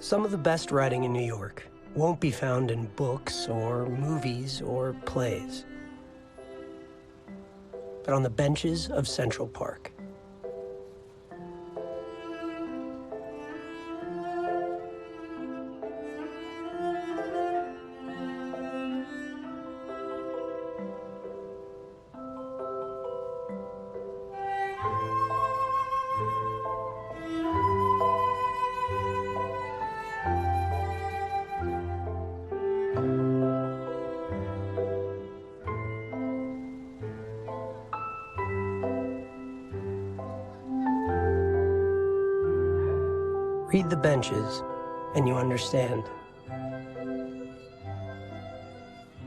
Some of the best writing in New York won't be found in books or movies or plays, but on the benches of Central Park. Read the benches, and you understand.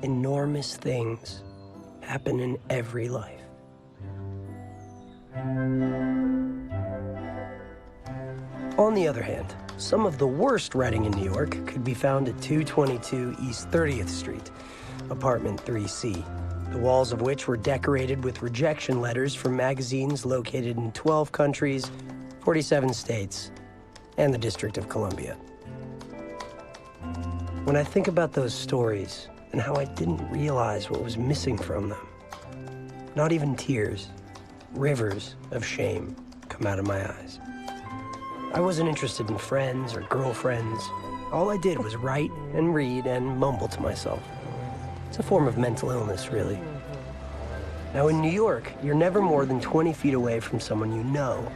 Enormous things happen in every life. On the other hand, some of the worst writing in New York could be found at 222 East 30th Street, apartment 3C, the walls of which were decorated with rejection letters from magazines located in 12 countries, 47 states, and the District of Columbia. When I think about those stories and how I didn't realize what was missing from them, not even tears, rivers of shame come out of my eyes. I wasn't interested in friends or girlfriends. All I did was write and read and mumble to myself. It's a form of mental illness, really. Now, in New York, you're never more than 20 feet away from someone you know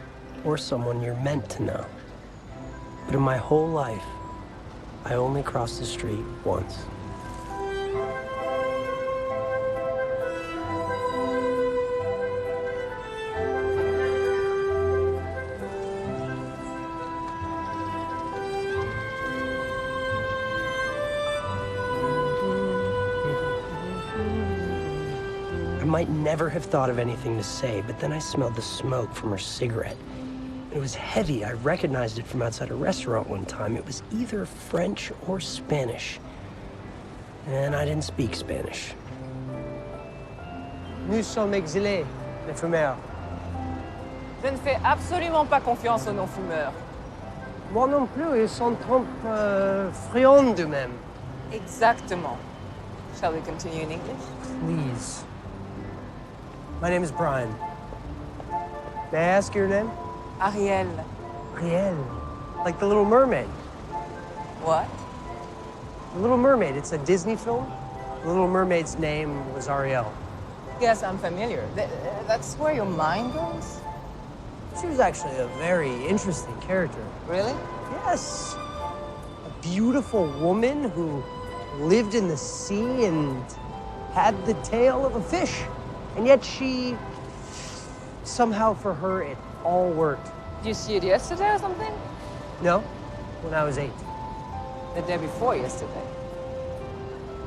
or someone you're meant to know. But in my whole life, I only crossed the street once. I might never have thought of anything to say, but then I smelled the smoke from her cigarette. It was heavy. I recognized it from outside a restaurant one time. It was either French or Spanish. And I didn't speak Spanish. Nous sommes exilés, les fumeurs. Je ne fais absolument pas confiance aux non-fumeurs. Moi non plus, ils sont trop friands d'eux-mêmes. Exactement. Shall we continue in English? Please. My name is Brian. May I ask your name? Ariel. Ariel. Like the Little Mermaid. What? The Little Mermaid, it's a Disney film. The Little Mermaid's name was Ariel. Yes, I'm familiar. That's where your mind goes? She was actually a very interesting character. Really? Yes. A beautiful woman who lived in the sea and had the tail of a fish. And yet somehow for her, it all worked. Did you see it yesterday or something? No, when I was 8. The day before yesterday.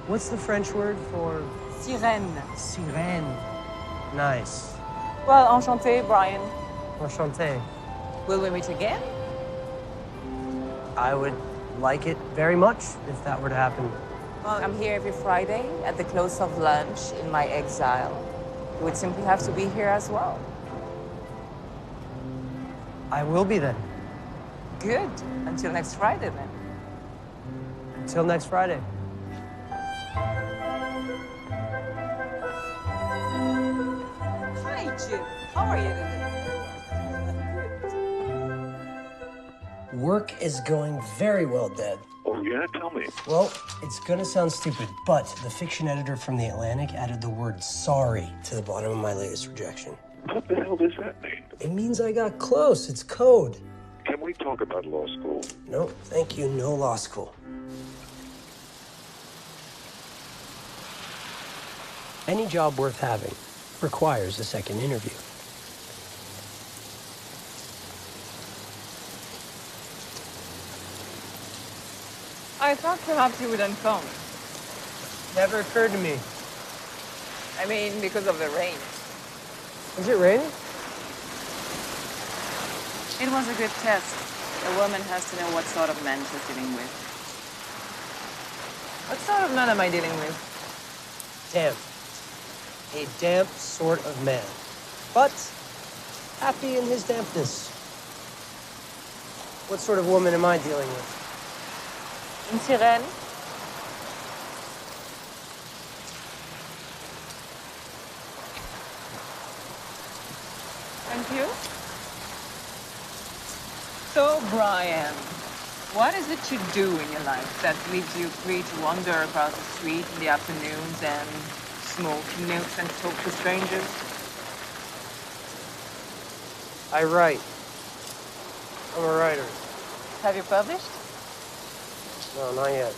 What's the French word for? Sirène. Sirène. Nice. Well, enchanté, Brian. Enchanté. Will we meet again? I would like it very much if that were to happen. Well, I'm here every Friday at the close of lunch in my exile. You would simply have to be here as well. I will be then. Good. Until next Friday, then. Until next Friday. Hi, Jim. How are you? Work is going very well, Dad. Oh, yeah? Tell me. Well, it's gonna sound stupid, but the fiction editor from The Atlantic added the word sorry to the bottom of my latest rejection. What the hell does that mean? It means I got close. It's code. Can we talk about law school? No, thank you. No law school. Any job worth having requires a second interview. I thought perhaps you wouldn't come. Never occurred to me. I mean, because of the rain. Is it raining? It was a good test. A woman has to know what sort of men she's dealing with. What sort of man am I dealing with? Damp. A damp sort of man. But happy in his dampness. What sort of woman am I dealing with? Une sirène. Thank you. So, Brian, what is it you do in your life that leaves you free to wander across the street in the afternoons and smoke notes and talk to strangers? I write. I'm a writer. Have you published? No, not yet.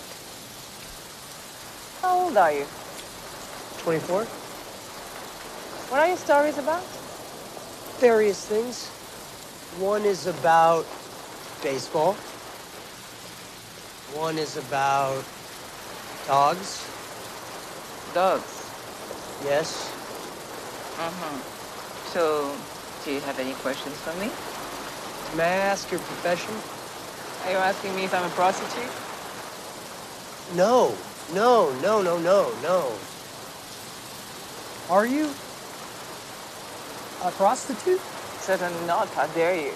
How old are you? 24? What are your stories about? Various things. One is about baseball. One is about dogs. Dogs. Yes. So, do you have any questions for me? May I ask your profession? Are you asking me if I'm a prostitute? No. No. Are you a prostitute? Certainly not. How dare you?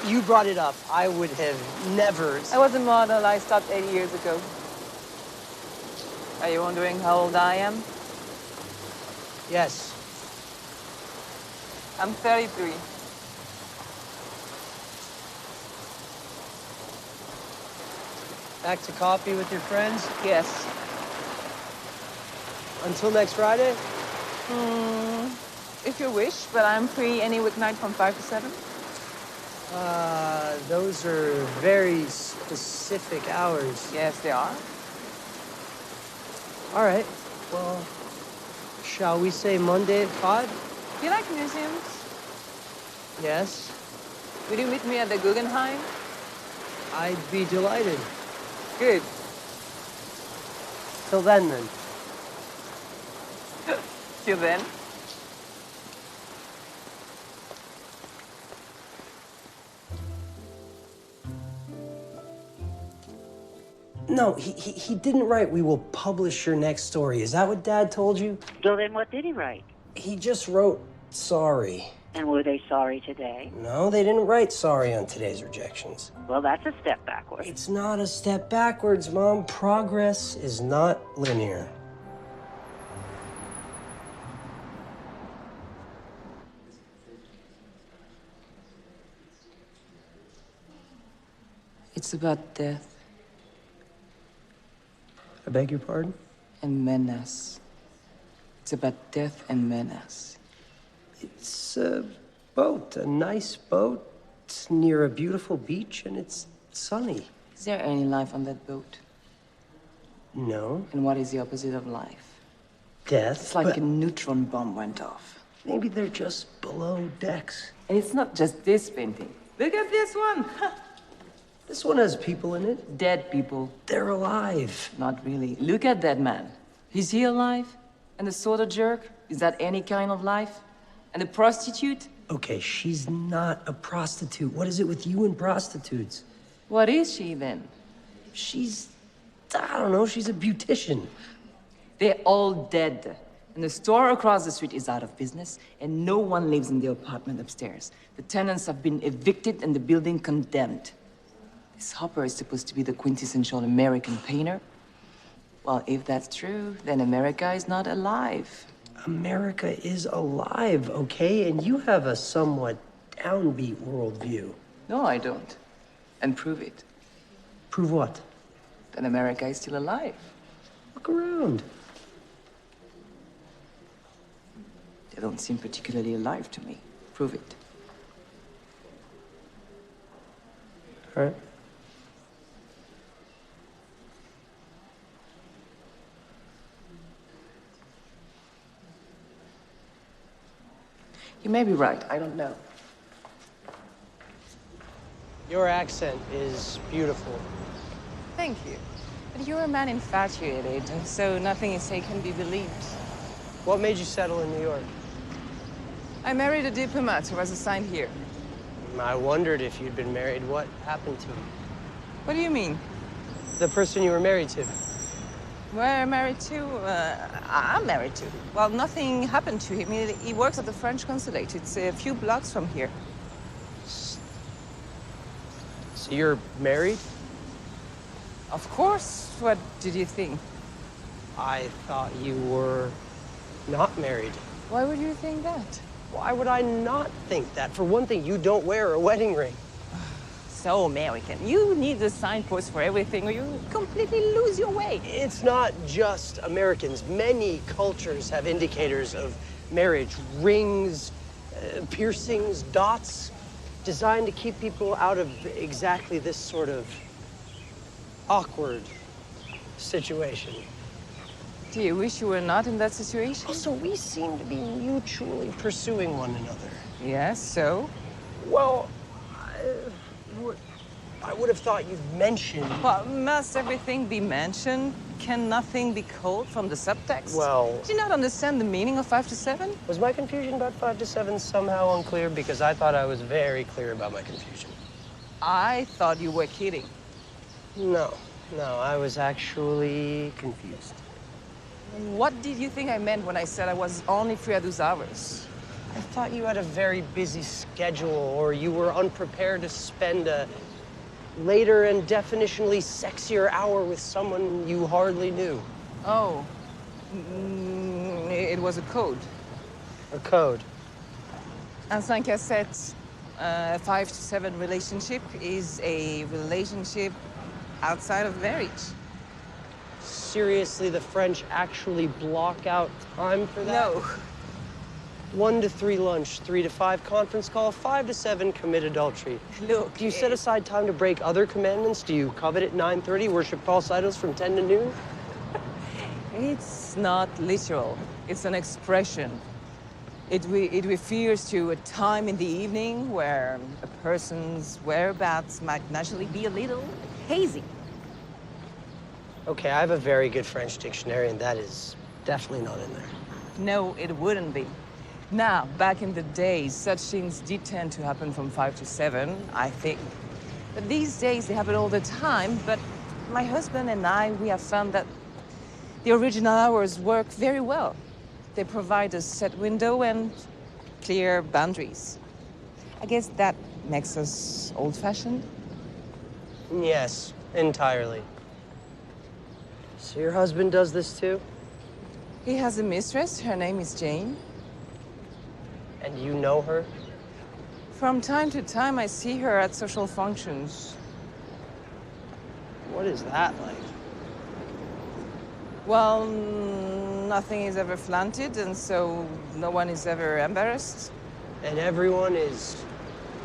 You brought it up. I would have never. I was a model. I stopped 8 years ago. Are you wondering how old I am? Yes. I'm 33. Back to coffee with your friends? Yes. Until next Friday? If you wish, but I'm free any weeknight from 5 to 7. Those are very specific hours. Yes, they are. All right. Well, shall we say Monday at 5? Do you like museums? Yes. Will you meet me at the Guggenheim? I'd be delighted. Good. Till then. Till then. No, he didn't write, "We will publish your next story." Is that what Dad told you? So then what did he write? He just wrote, "Sorry." And were they sorry today? No, they didn't write sorry on today's rejections. Well, that's a step backwards. It's not a step backwards, Mom. Progress is not linear. It's about death I beg your pardon? and menace. It's about death and menace. It's a boat, a nice boat. It's near a beautiful beach, and it's sunny. Is there any life on that boat? No. And what is the opposite of life? Death. It's like but a neutron bomb went off. maybe they're just below decks. And it's not just this painting. Look at this one. This one has people in it. Dead people. They're alive. Not really. Look at that man. Is he alive? And the soda jerk? Is that any kind of life? And the prostitute? Okay, she's not a prostitute. What is it with you and prostitutes? What is she then? She's, I don't know, she's a beautician. They're all dead. And the store across the street is out of business, and no one lives in the apartment upstairs. The tenants have been evicted and the building condemned. This Hopper is supposed to be the quintessential American painter. Well, if that's true, then America is not alive. America is alive, okay? And you have a somewhat downbeat worldview. No, I don't. And prove it. Prove what? That America is still alive. Look around. They don't seem particularly alive to me. Prove it. All right. You may be right. I don't know. Your accent is beautiful. Thank you. But you're a man infatuated, so nothing you say can be believed. What made you settle in New York? I married a diplomat who was assigned here. I wondered if you'd been married. What happened to him? What do you mean? The person you were married to. Where married to? I'm married to. Well, nothing happened to him. He works at the French consulate. It's a few blocks from here. So you're married? Of course. What did you think? I thought you were not married. Why would you think that? Why would I not think that? For one thing, you don't wear a wedding ring. So American. You need a signpost for everything or you completely lose your way. It's not just Americans. Many cultures have indicators of marriage. Rings, piercings, dots, designed to keep people out of exactly this sort of awkward situation. Do you wish you were not in that situation? Also, we seem to be mutually pursuing one another. Yes, so? Well, I would have thought you'd mentioned... Well, must everything be mentioned? Can nothing be culled from the subtext? Well... Do you not understand the meaning of 5 to 7? Was my confusion about 5 to 7 somehow unclear? Because I thought I was very clear about my confusion. I thought you were kidding. No, I was actually confused. What did you think I meant when I said I was only free at those hours? I thought you had a very busy schedule, or you were unprepared to spend a later and definitionally sexier hour with someone you hardly knew. Oh, it was a code. A code. Un 5 à 7, 5 to 7 relationship is a relationship outside of marriage. Seriously, the French actually block out time for that? No. 1 to 3 lunch, 3 to 5 conference call, 5 to 7 commit adultery. Look, Do you set aside time to break other commandments? Do you covet at 9:30, worship false idols from 10 to noon? It's not literal. It's an expression. It refers to a time in the evening where a person's whereabouts might naturally be a little hazy. Okay, I have a very good French dictionary, and that is definitely not in there. No, it wouldn't be. Now, back in the days, such things did tend to happen from 5 to 7, I think. But these days, they happen all the time. But my husband and I, we have found that the original hours work very well. They provide a set window and clear boundaries. I guess that makes us old-fashioned. Yes, entirely. So your husband does this too? He has a mistress. Her name is Jane. And you know her? From time to time, I see her at social functions. What is that like? Well, nothing is ever flaunted, and so no one is ever embarrassed. And everyone is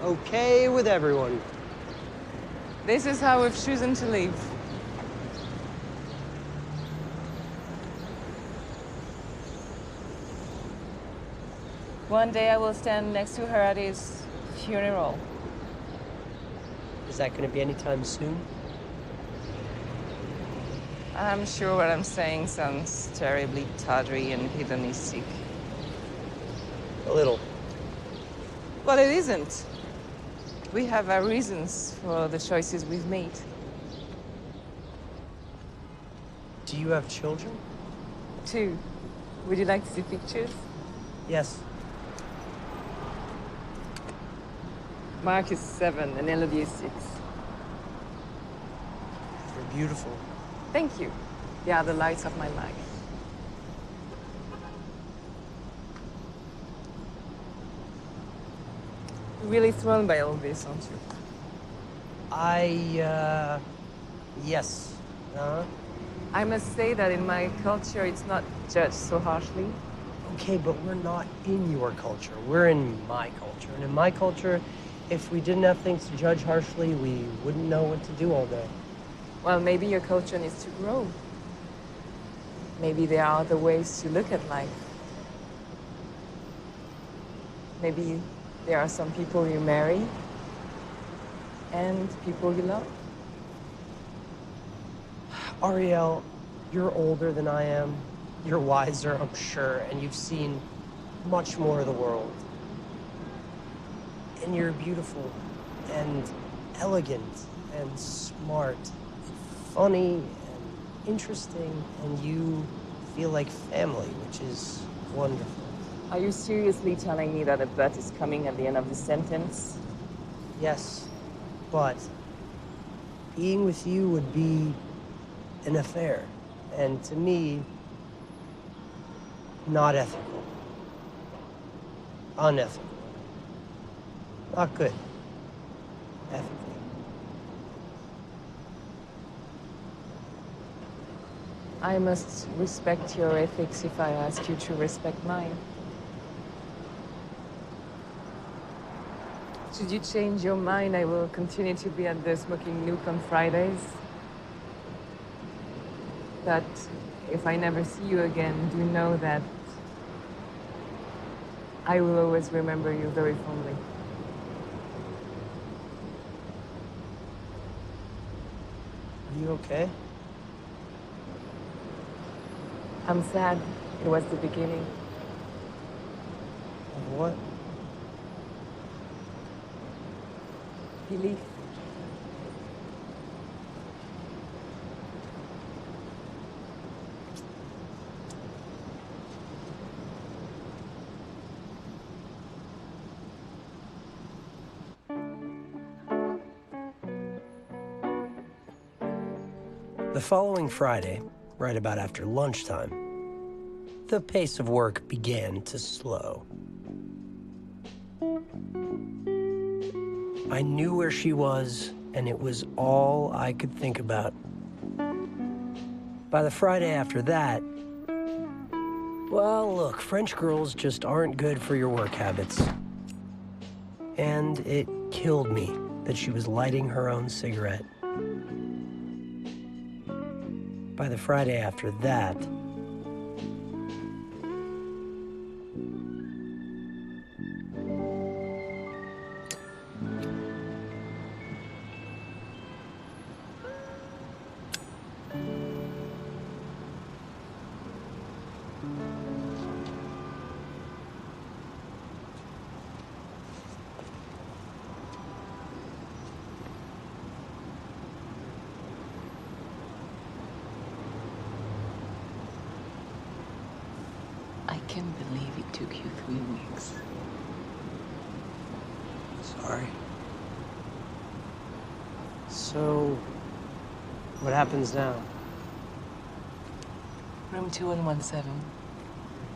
okay with everyone. This is how we've chosen to live. One day I will stand next to her at his funeral. Is that going to be anytime soon? I'm sure what I'm saying sounds terribly tawdry and hedonistic. A little. Well, it isn't. We have our reasons for the choices we've made. Do you have children? 2. Would you like to see pictures? Yes. Mark is 7 and Elodie is 6. They're beautiful. Thank you. They are the lights of my life. Really thrown by all this, aren't you? Yes. I must say that in my culture, it's not judged so harshly. Okay, but we're not in your culture. We're in my culture. And in my culture, if we didn't have things to judge harshly, we wouldn't know what to do all day. Well, maybe your culture needs to grow. Maybe there are other ways to look at life. Maybe there are some people you marry and people you love. Ariel, you're older than I am. You're wiser, I'm sure, and you've seen much more of the world. And you're beautiful and elegant and smart, and funny and interesting, and you feel like family, which is wonderful. Are you seriously telling me that a but is coming at the end of the Yes, but being with you would be an affair. And to me, not ethical. Unethical. Not good. Ethically. I must respect your ethics if I ask you to respect mine. Should you change your mind, I will continue to be at the Smoking Nook on Fridays. But if I never see you again, do know that I will always remember you very fondly. Are you okay? I'm sad. It was the beginning. Of what? Belief. The following Friday, right about after lunchtime, the pace of work began to slow. I knew where she was, and it was all I could think about. By the Friday after that, well, look, French girls just aren't good for your work habits. And it killed me that she was lighting her own cigarette. By the Friday after that, I can't believe it took you 3 weeks. sorry. So, what happens now? Room 2117,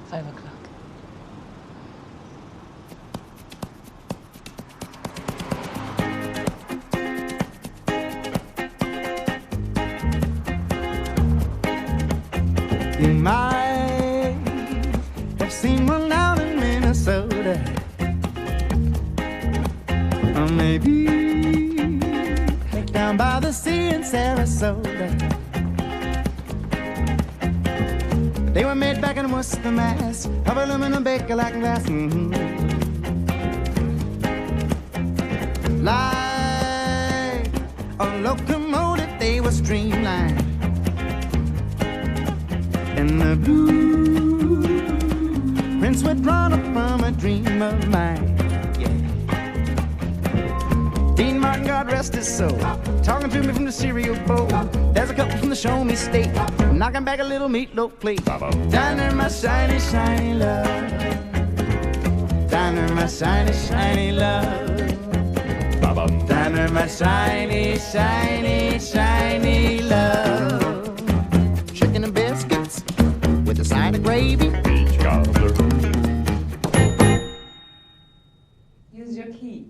5 o'clock. You might have seen one down in Minnesota, or maybe down by the sea in Sarasota. They were made back in Worcester, Mass, of aluminum baker like glass. Like a locomotive, they were streamlined. And the blueprints were drawn up from a dream of mine. Yeah. Dean Martin, God rest his soul, talking to me from the cereal bowl. There's a couple from the Show Me State, knocking back a little meatloaf plate. Diner, my shiny, shiny love. Diner, my shiny, shiny love. Diner, my shiny, shiny, shiny love. Chicken and biscuits with a side of gravy. Beach cobbler. Use your key.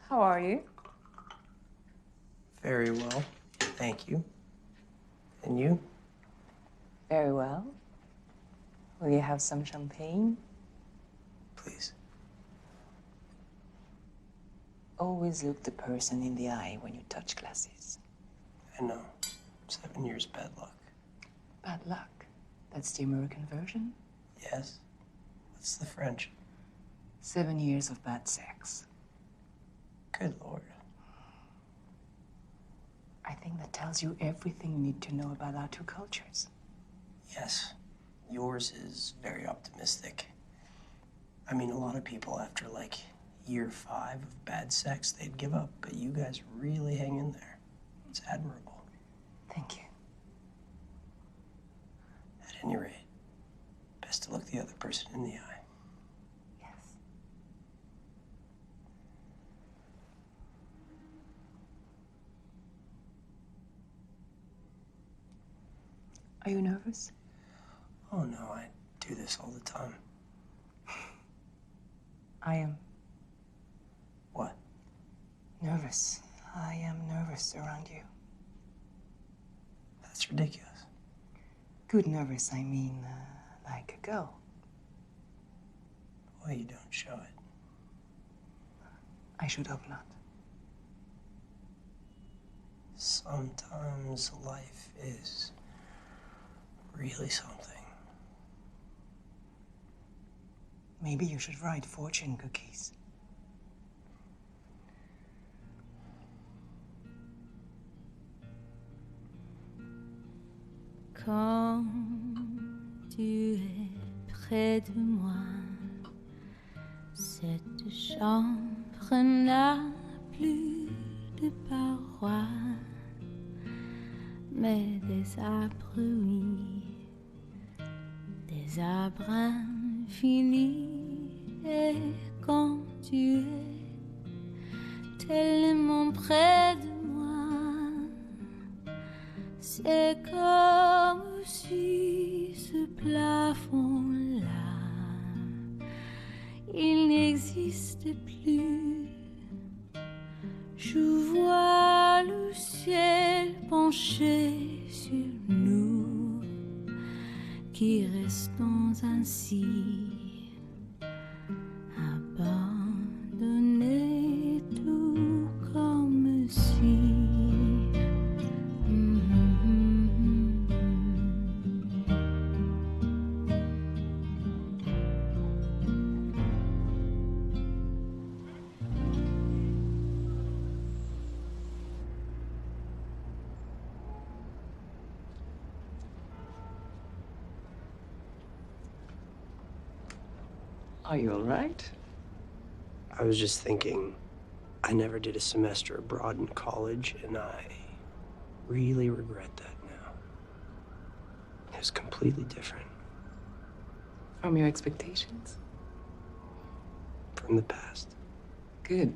How are you? Very well, thank you. And you? Very well. Will you have some champagne? Please. Always look the person in the eye when you touch glasses. I know. 7 years bad luck. Bad luck. That's the American version. Yes. What's the French? 7 years of bad sex. Good Lord. I think that tells you everything you need to know about our two cultures. Yes. Yours is very optimistic. I mean, a lot of people after like year 5 of bad sex, they'd give up, but you guys really hang in there. It's admirable. Thank you. At any rate, best to look the other person in the eye. Yes. Are you nervous? Oh no, I do this all the time. I am What? nervous. I am nervous around you. That's ridiculous. Good nervous, I mean, like a girl. Well, you don't show it. I should hope not. Sometimes life is really something. Maybe you should write fortune cookies. Quand tu es près de moi, cette chambre n'a plus de parois, mais des arbres, oui, des arbres infinis. Et quand tu es tellement près de moi, c'est comme si ce plafond-là, il n'existe plus. Je vois le ciel penché sur nous, qui restons ainsi, abandonnés tout comme si. Are you all right? I was just thinking, I never did a semester abroad in college, and I really regret that now. It was completely different From your expectations? from the past. Good.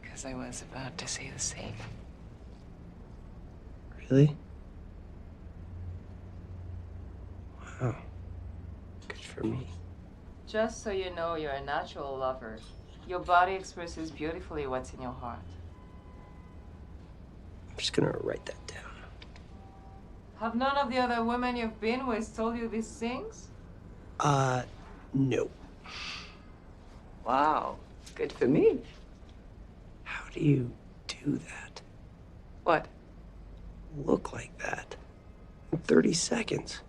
Because I was about to say the same. Really? Wow. Good for me. Just so you know, you're a natural lover. Your body expresses beautifully what's in your heart. I'm just gonna write that down. Have none of the other women you've been with told you these things? No. Wow. Good for me. How do you do that? What? Look like that in 30 seconds?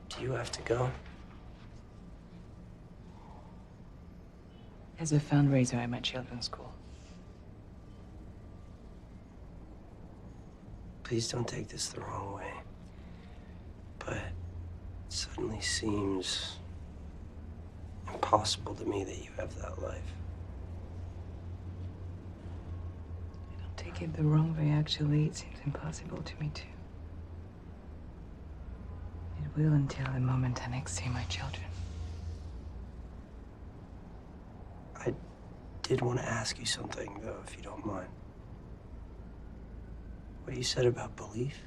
Do you have to go? There's a fundraiser at my children's school. Please don't take this the wrong way, but it suddenly seems impossible to me that you have that life. Don't take it the wrong way, actually. It seems impossible to me, too. It will until the moment I next see my children. I did want to ask you something, though, if you don't mind. What you said about belief?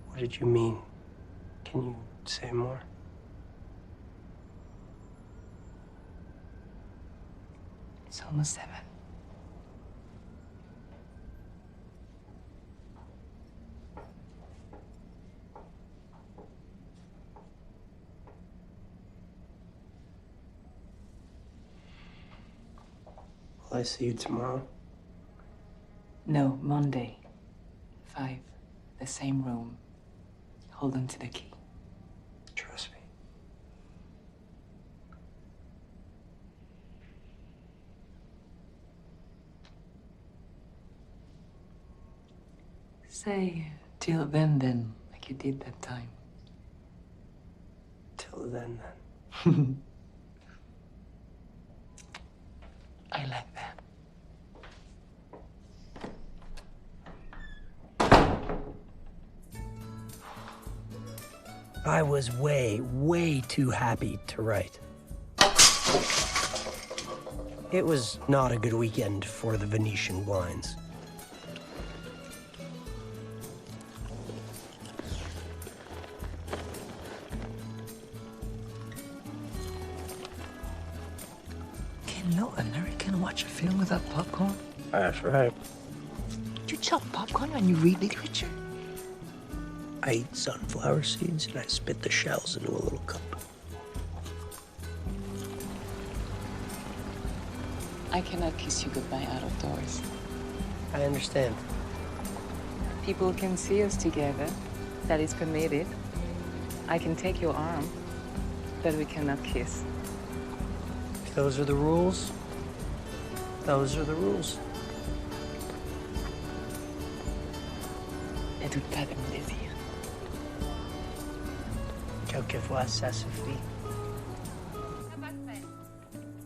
What did you mean? Can you say more? It's almost 7. Will I see you tomorrow? No, Monday. 5. The same room. Hold on to the key. Trust me. Say, till then, like you did that time. Till then. I like that. I was way too happy to write. It was not a good weekend for the Venetian blinds. Can no American watch a film without popcorn? That's right. Do you chop popcorn when you read literature? I eat sunflower seeds and I spit the shells into a little cup. I cannot kiss you goodbye out of doors. I understand. People can see us together. That is permitted. I can take your arm, but we cannot kiss. If those are the rules, those are the rules. Ne doute pas de mon désir. Quelquefois, ça suffit.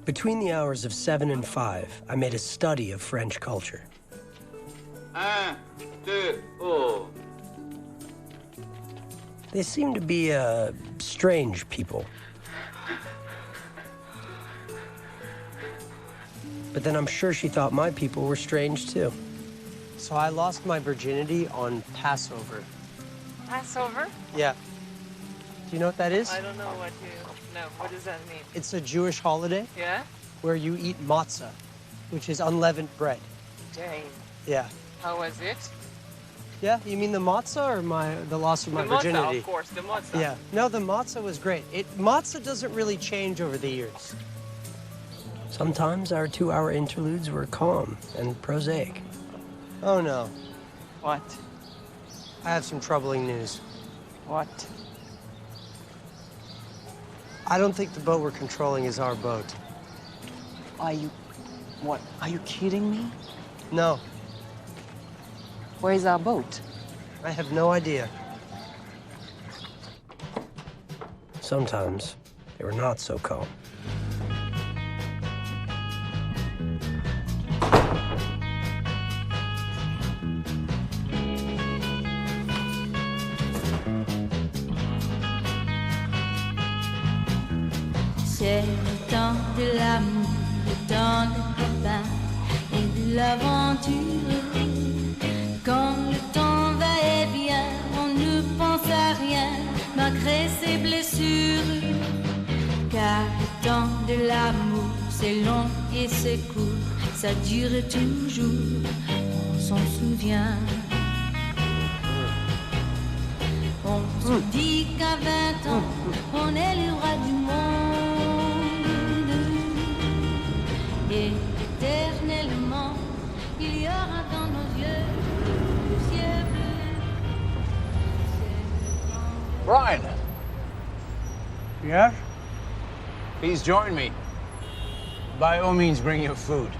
Between the hours of 7 and 5, I made a study of French culture. 1, 2, oh. They seem to be strange people. But then I'm sure she thought my people were strange too. So I lost my virginity on Passover. Passover? Yeah. Do you know what that is? I don't know what you... No, what does that mean? It's a Jewish holiday Yeah? where you eat matzah, which is unleavened bread. Dang. Yeah. How was it? Yeah, you mean the matzah or the loss of my The virginity? matzah, of course, the matzah. Yeah. No, the matzah was great. Matzah doesn't really change over the years. Sometimes our 2-hour interludes were calm and prosaic. Oh, no. What? I have some troubling news. What? I don't think the boat we're controlling is our boat. Are you... What? Are you kidding me? No, Where is our boat? I have no idea. Sometimes they were not so calm. C'est le temps de l'amour, le temps des copains et de l'aventure. Quand le temps va et vient, on ne pense à rien, malgré ses blessures. Car le temps de l'amour, c'est long et c'est court, ça dure toujours, on s'en souvient. On se dit qu'à 20 ans, on est le roi du monde. Et éternellement, il y aura dans nos yeux le ciel bleu. Brian, Yeah? please join me. By all means, bring your food.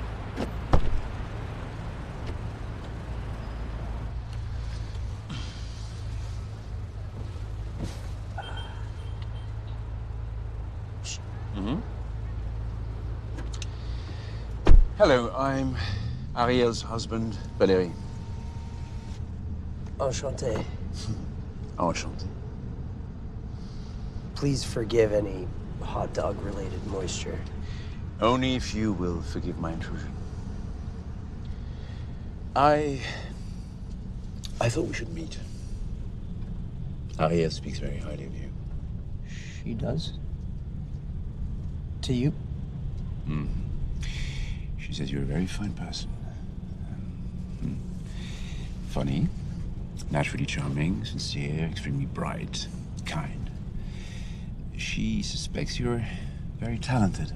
Hello, I'm Ariel's husband, Valérie. Enchanté. Enchanté. Please forgive any hot dog-related moisture. Only if you will forgive my intrusion. I thought we should meet. Ariel speaks very highly of you. She does? To you? She says you're a very fine person. Funny, naturally charming, sincere, extremely bright, kind. She suspects you're very talented.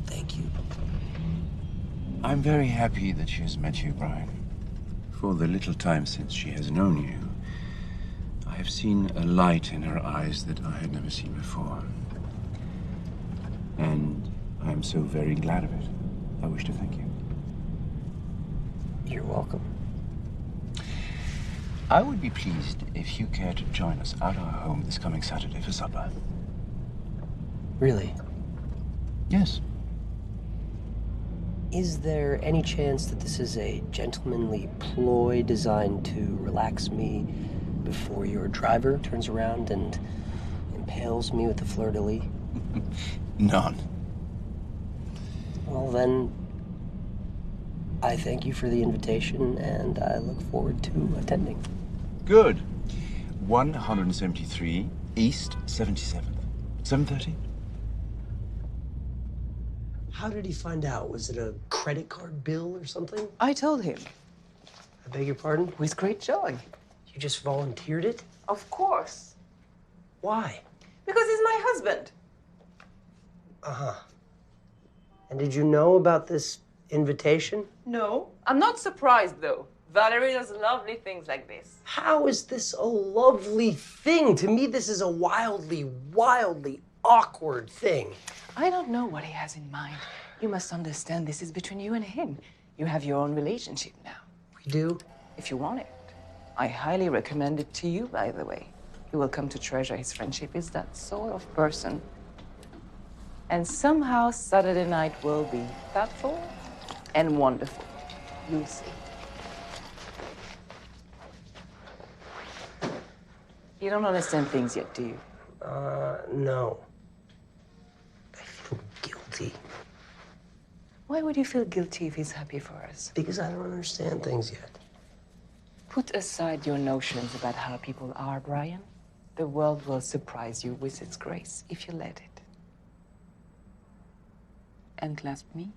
Thank you. I'm very happy that she has met you, Brian. For the little time since she has known you, I have seen a light in her eyes that I had never seen before. And I'm so very glad of it. I wish to thank you. You're welcome. I would be pleased if you care to join us at our home this coming Saturday for supper. Really? Yes. Is there any chance that this is a gentlemanly ploy designed to relax me before your driver turns around and impales me with the fleur-de-lis? None. Well, then, I thank you for the invitation, and I look forward to attending. Good. 173 East 77th. 7:30? How did he find out? Was it a credit card bill or something? I told him. I beg your pardon? With great joy. You just volunteered it? Of course. Why? Because he's my husband. Uh-huh. And did you know about this invitation? No. I'm not surprised, though. Valerie does lovely things like this. How is this a lovely thing? To me, this is a wildly, wildly awkward thing. I don't know what he has in mind. You must understand this is between you and him. You have your own relationship now. We do? If you want it. I highly recommend it to you, by the way. You will come to treasure his friendship. He's that sort of person. And somehow Saturday night will be thoughtful and wonderful. You'll see. You don't understand things yet, do you? No. I feel guilty. Why would you feel guilty if he's happy for us? Because I don't understand things yet. Put aside your notions about how people are, Brian. The world will surprise you with its grace if you let it. And clasp me.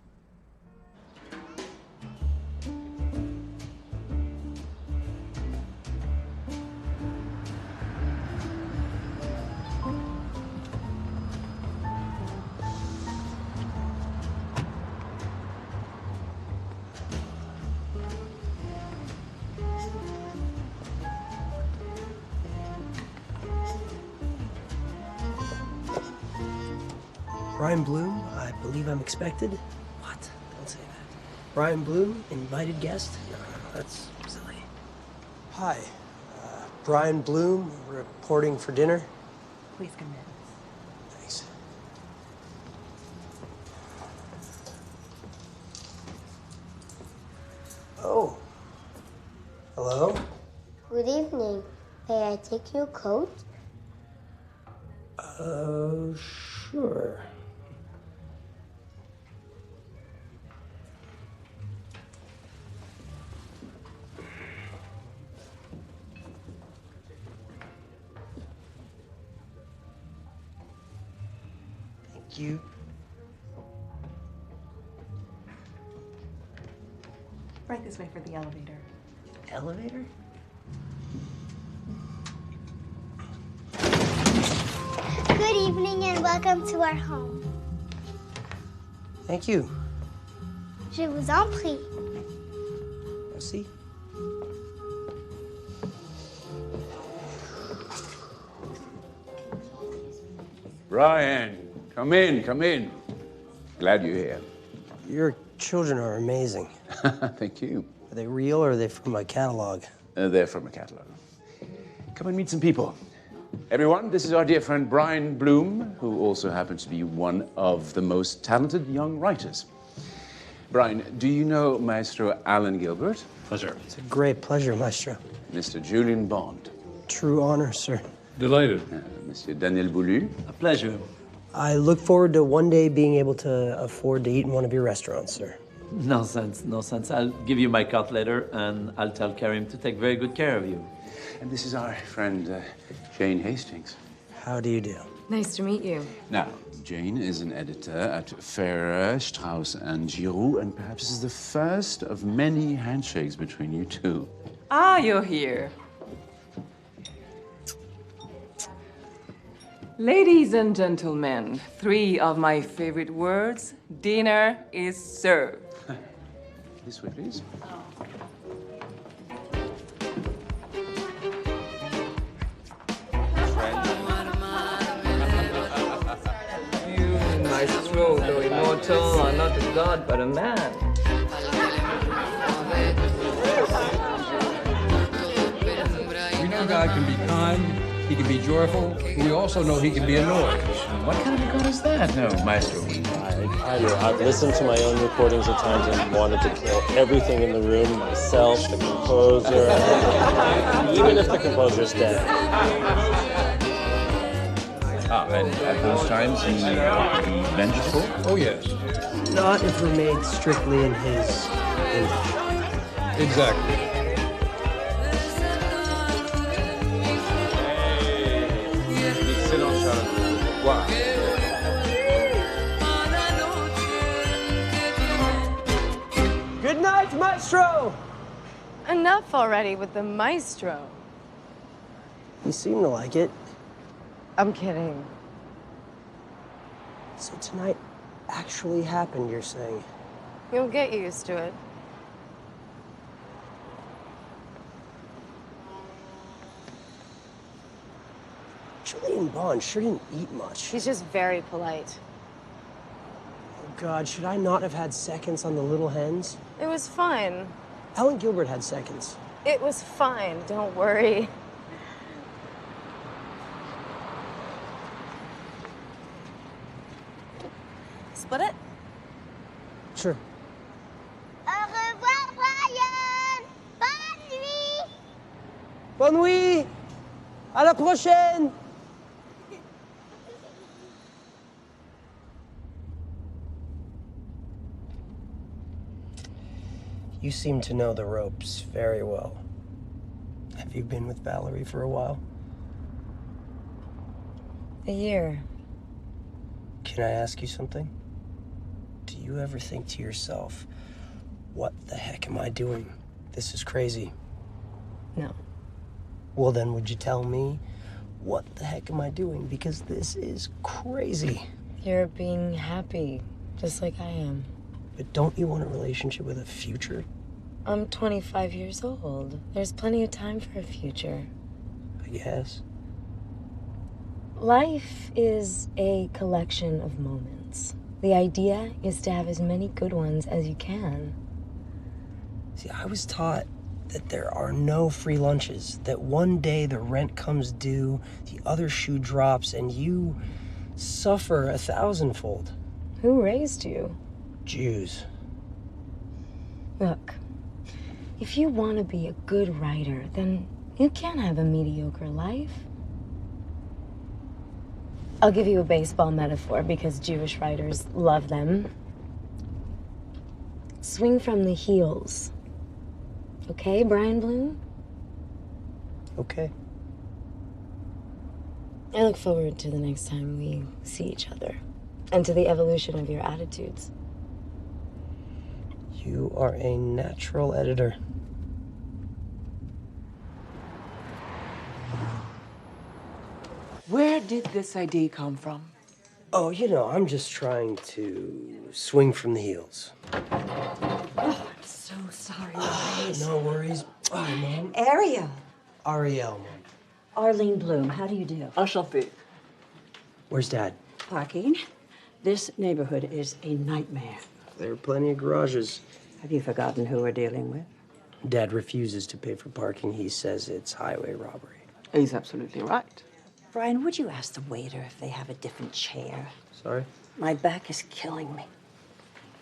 Brian Bloom, I believe I'm expected. What? Don't say that. Brian Bloom, invited guest? No, that's silly. Hi, Brian Bloom, reporting for dinner. Please come in. Thanks. Oh. Hello? Good evening. May I take your coat? Sure. Thank you. Right this way for the elevator. Elevator? Good evening and welcome to our home. Thank you. Je vous en prie. Merci. Brian, come in, come in. Glad you're here. Your children are amazing. Thank you. Are they real or are they from a catalog? They're from a catalog. Come and meet some people. Everyone, this is our dear friend Brian Bloom, who also happens to be one of the most talented young writers. Brian, do you know Maestro Alan Gilbert? Pleasure. It's a great pleasure, Maestro. Mr. Julian Bond. True honor, sir. Delighted. Monsieur Daniel Boulu. A pleasure. I look forward to one day being able to afford to eat in one of your restaurants, sir. No sense, no sense. I'll give you my card later, and I'll tell Karim to take very good care of you. And this is our friend Jane Hastings. How do you do? Nice to meet you. Now, Jane is an editor at Ferrer, Strauss, and Giroux, and perhaps this is the first of many handshakes between you two. Ah, you're here. Ladies and gentlemen, 3 of my favorite words. Dinner is served. This way, please. You, Maestro, though immortal, are not a god, but a man. God can be kind, he can be joyful, and we also know he can be annoyed. What kind of a God is that, no, Maestro? I've listened to my own recordings at times and wanted to kill everything in the room, myself, the composer, even if the composer's dead. And at those times, he vengeful? Oh, yes. Not if we're made strictly in his image. Exactly. Excellent, Charles. Wow. Good night, Maestro! Enough already with the maestro. You seem to like it. I'm kidding. So tonight actually happened, you're saying? You'll get used to it. Julian Bond sure didn't eat much. He's just very polite. Oh, God, should I not have had seconds on the little hens? It was fine. Helen Gilbert had seconds. It was fine, don't worry. Split it? Sure. Au revoir, Brian. Bonne nuit. Bonne nuit! À la prochaine! You seem to know the ropes very well. Have you been with Valerie for a while? A year. Can I ask you something? Do you ever think to yourself, what the heck am I doing? This is crazy. No. Well, then would you tell me, what the heck am I doing? Because this is crazy. You're being happy, just like I am. But don't you want a relationship with a future? I'm 25 years old. There's plenty of time for a future. I guess. Life is a collection of moments. The idea is to have as many good ones as you can. See, I was taught that there are no free lunches, that one day the rent comes due, the other shoe drops, and you suffer 1,000-fold. Who raised you? Jews. Look, if you want to be a good writer, then you can't have a mediocre life. I'll give you a baseball metaphor because Jewish writers love them. Swing from the heels. Okay, Brian Bloom? Okay. I look forward to the next time we see each other and to the evolution of your attitudes. You are a natural editor. Where did this idea come from? Oh, you know, I'm just trying to swing from the heels. Oh, I'm so sorry, guys. No worries. Hi, Mom. Ariel. Ariel, Mom. Arlene Bloom, how do you do? Enchanté. Where's Dad? Parking. This neighborhood is a nightmare. There are plenty of garages. Have you forgotten who we're dealing with? Dad refuses to pay for parking. He says it's highway robbery. He's absolutely right. Brian, would you ask the waiter if they have a different chair? Sorry? My back is killing me.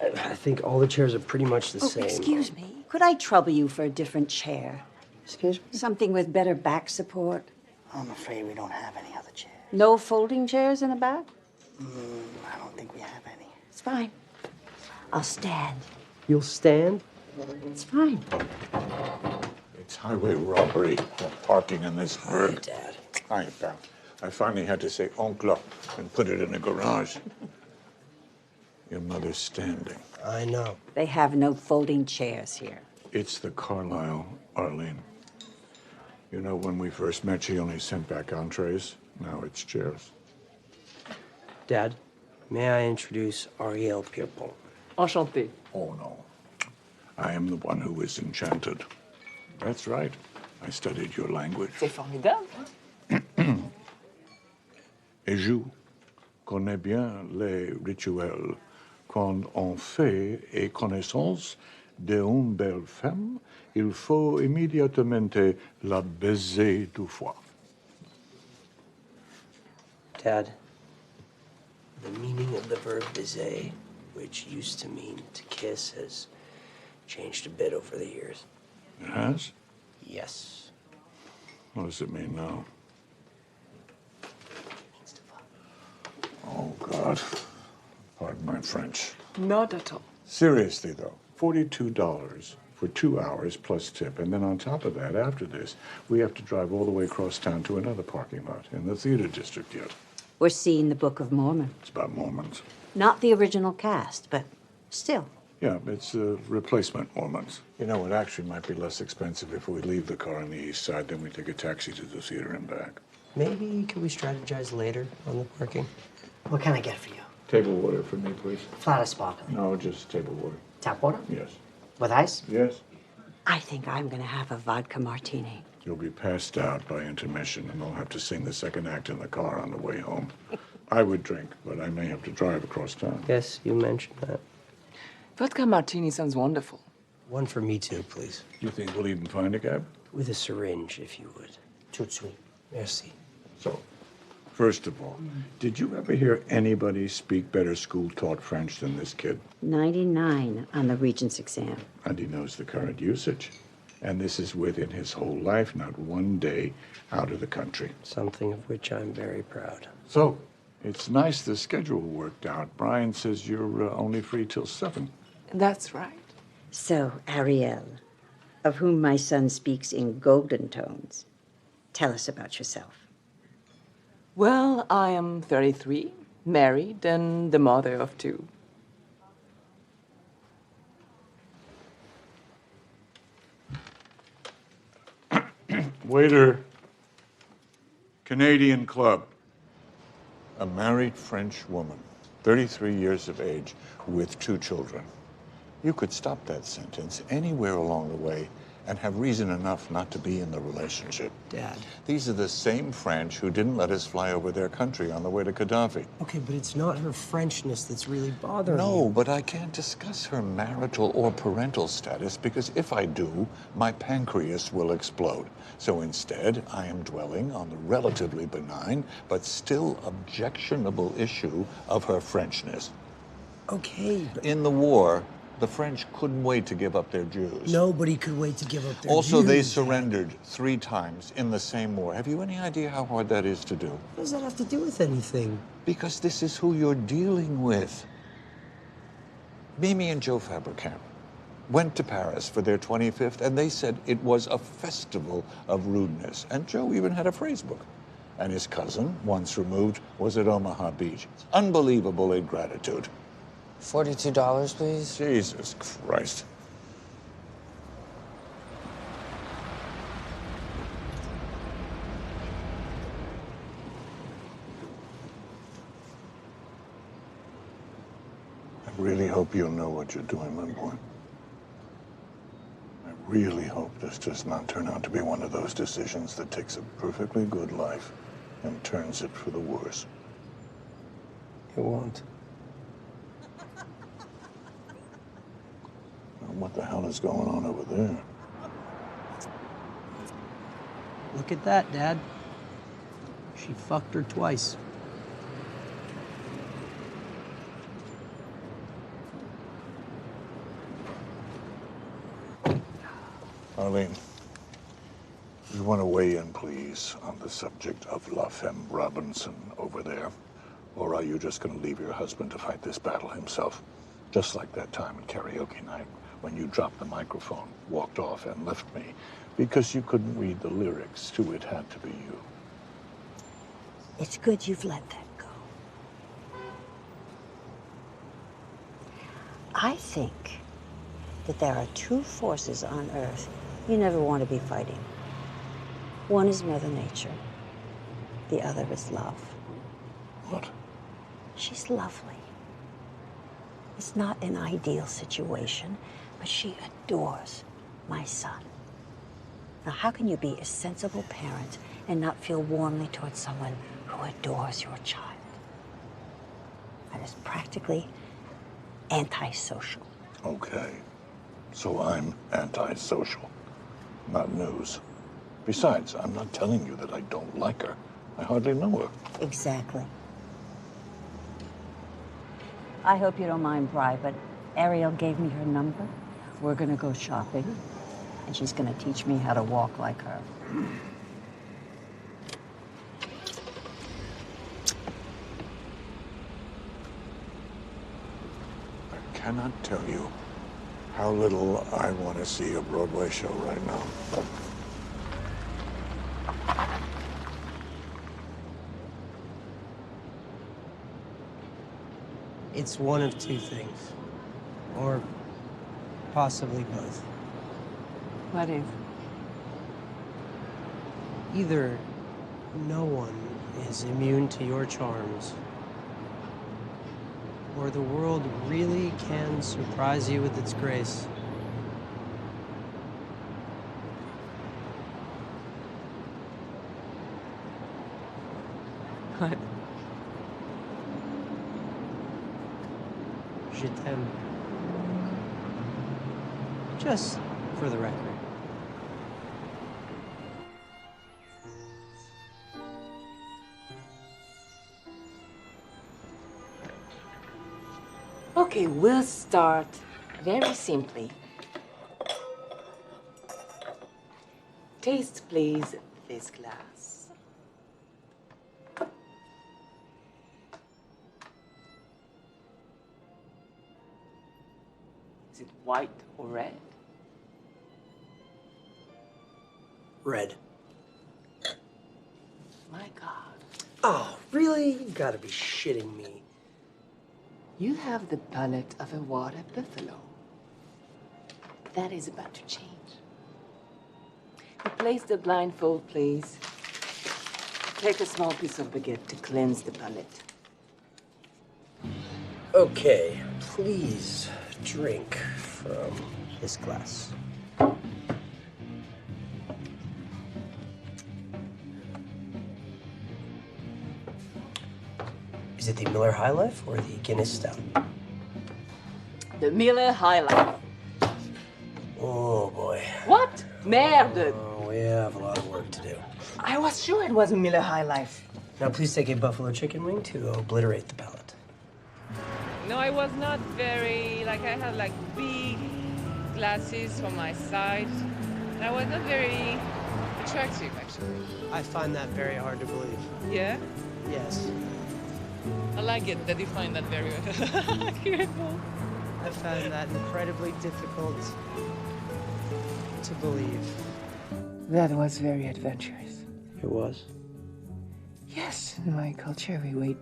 I think all the chairs are pretty much the same. Excuse me. Could I trouble you for a different chair? Excuse me? Something with better back support? I'm afraid we don't have any other chairs. No folding chairs in the back? I don't think we have any. It's fine. I'll stand. You'll stand? It's fine. It's highway robbery, parking in this burg. Dad. Hi, pal. I finally had to say oncle and put it in the garage. Your mother's standing. I know. They have no folding chairs here. It's the Carlisle, Arlene. You know, when we first met, she only sent back entrees. Now it's chairs. Dad, may I introduce Ariel Pierpont? Enchanté. Oh, no. I am the one who is enchanted. That's right. I studied your language. C'est formidable. Et je connais bien les rituels. Quand on fait et connaissance d'une belle femme, il faut immédiatement la baiser 2 fois. Dad, the meaning of the verb baiser, which used to mean to kiss, has changed a bit over the years. It has? Yes. What does it mean now? Oh, God. Pardon my French. Not at all. Seriously, though, $42 for 2 hours plus tip. And then on top of that, after this, we have to drive all the way across town to another parking lot in the theater district yet. We're seeing the Book of Mormon. It's about Mormons. Not the original cast, but still. Yeah, it's replacement Mormons. You know, it actually might be less expensive if we leave the car on the east side, then we take a taxi to the theater and back. Maybe can we strategize later on the parking? What can I get for you? Table water for me, please. Flat or sparkling? No, just table water. Tap water? Yes. With ice? Yes. I think I'm going to have a vodka martini. You'll be passed out by intermission, and I'll have to sing the second act in the car on the way home. I would drink, but I may have to drive across town. Yes, you mentioned that. Vodka martini sounds wonderful. One for me too, please. You think we'll even find a cab? With a syringe, if you would. Tout sweet. Merci. So, first of all, did you ever hear anybody speak better school-taught French than this kid? 99 on the Regents exam. And he knows the current usage. And this is within his whole life, not one day out of the country. Something of which I'm very proud. So, it's nice the schedule worked out. Brian says you're only free till 7. That's right. So, Ariel, of whom my son speaks in golden tones, tell us about yourself. Well, I am 33, married, and the mother of 2. Waiter. Canadian Club. A married French woman, 33 years of age, with 2 children. You could stop that sentence anywhere along the way and have reason enough not to be in the relationship. Dad. These are the same French who didn't let us fly over their country on the way to Gaddafi. Okay, but it's not her Frenchness that's really bothering No, you. but I can't discuss her marital or parental status because if I do, my pancreas will explode. So instead, I am dwelling on the relatively benign but still objectionable issue of her Frenchness. Okay, but... In the war, the French couldn't wait to give up their Jews. Nobody could wait to give up their Also, Jews. they surrendered 3 times in the same war. Have you any idea how hard that is to do? What does that have to do with anything? Because this is who you're dealing with. Mimi and Joe Fabricant went to Paris for their 25th, and they said it was a festival of rudeness. And Joe even had a phrase book. And his cousin, once removed, was at Omaha Beach. Unbelievable ingratitude. $42, please? Jesus Christ. I really hope you know what you're doing, my boy. I really hope this does not turn out to be one of those decisions that takes a perfectly good life and turns it for the worse. It won't. What the hell is going on over there? Look at that, Dad. She fucked her twice. Arlene, you want to weigh in, please, on the subject of La Femme Robinson over there? Or are you just going to leave your husband to fight this battle himself? Just like that time at karaoke night when you dropped the microphone, walked off, and left me because you couldn't read the lyrics to It Had to Be You. It's good you've let that go. I think that there are 2 forces on Earth you never want to be fighting. One is Mother Nature. The other is love. What? She's lovely. It's not an ideal situation, but she adores my son. Now, how can you be a sensible parent and not feel warmly towards someone who adores your child? That is practically antisocial. Okay. So I'm antisocial, not news. Besides, I'm not telling you that I don't like her. I hardly know her. Exactly. I hope you don't mind, Bri, but Ariel gave me her number. We're gonna go shopping, and she's gonna teach me how to walk like her. I cannot tell you how little I want to see a Broadway show right now. It's one of two things. Or possibly both. What is? Either no one is immune to your charms, or the world really can surprise you with its grace. What? Je t'aime. Just for the record. Okay, we'll start very simply. Taste, please, this glass. Is it white or red? Red. My God. Oh, really? You gotta be shitting me. You have the palate of a water buffalo. That is about to change. Replace the blindfold, please. Take a small piece of baguette to cleanse the palate. Okay, please drink from this glass. Is it the Miller High Life or the Guinness Stout? The Miller High Life. Oh, boy. What? Merde! Oh, we have a lot of work to do. I was sure it was a Miller High Life. Now, please take a buffalo chicken wing to obliterate the palate. No, I was not very, I had big glasses for my side. And I was not very attractive, actually. I find that very hard to believe. Yeah? Yes. I like it that you find that very beautiful. I found that incredibly difficult to believe. That was very adventurous. It was? Yes, in my culture, we wait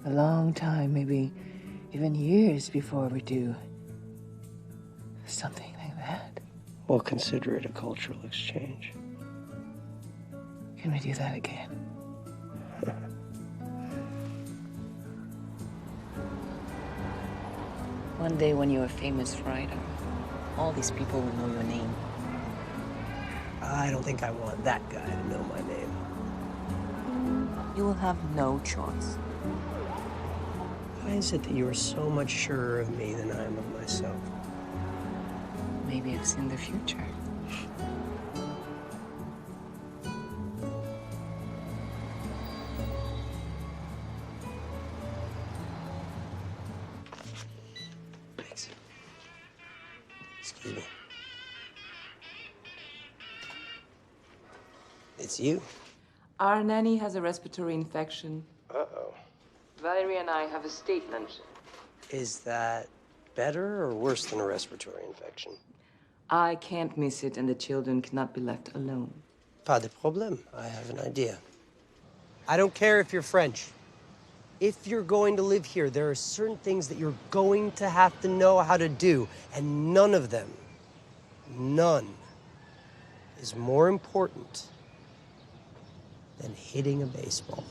a long time, maybe even years before we do something like that. Well, consider it a cultural exchange. Can we do that again? One day when you're a famous writer, all these people will know your name. I don't think I want that guy to know my name. You will have no choice. Why is it that you are so much surer of me than I am of myself? Maybe I've seen the future. Thanks. Excuse me. It's you. Our nanny has a respiratory infection. Uh-oh. Valerie and I have a state luncheon. Is that better or worse than a respiratory infection? I can't miss it, and the children cannot be left alone. Pas de problème. I have an idea. I don't care if you're French. If you're going to live here, there are certain things that you're going to have to know how to do, and none of them, none, is more important than hitting a baseball.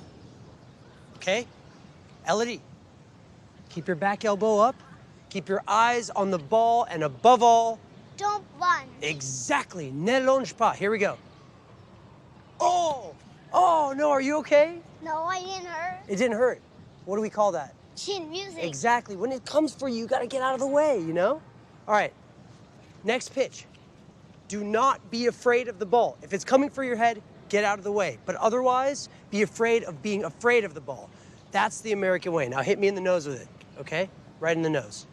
Okay? Elodie, keep your back elbow up, keep your eyes on the ball, and above all, Don't run. exactly, ne longe pas. Here we go. Oh! Oh, no, are you okay? No, I didn't hurt. It didn't hurt. What do we call that? Chin music. Exactly. When it comes for you, you gotta get out of the way, you know? All right. Next pitch. Do not be afraid of the ball. If it's coming for your head, get out of the way. But otherwise, be afraid of being afraid of the ball. That's the American way. Now hit me in the nose with it, okay? Right in the nose.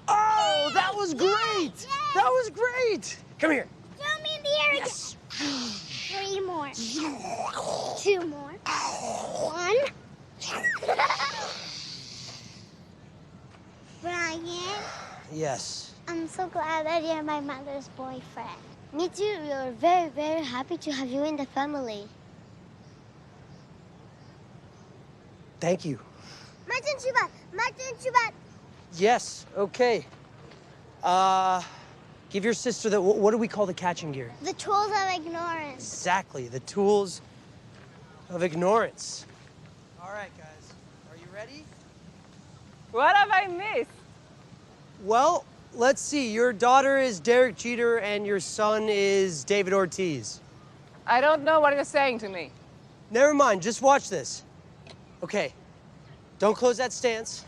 Oh, that was great! That was great! Come here. Throw me in the air again. Yes. 3 more. 2 more. 1. Brian, Yes. I'm so glad that you're my mother's boyfriend. Me too. We're very, very happy to have you in the family. Thank you. Martin Shubat! Martin Shubat! Yes, okay. Give your sister the, what do we call the catching gear? The tools of ignorance. Exactly, the tools of ignorance. All right, guys, are you ready? What have I missed? Well, let's see. Your daughter is Derek Jeter and your son is David Ortiz. I don't know what you're saying to me. Never mind, just watch this. Okay, don't close that stance.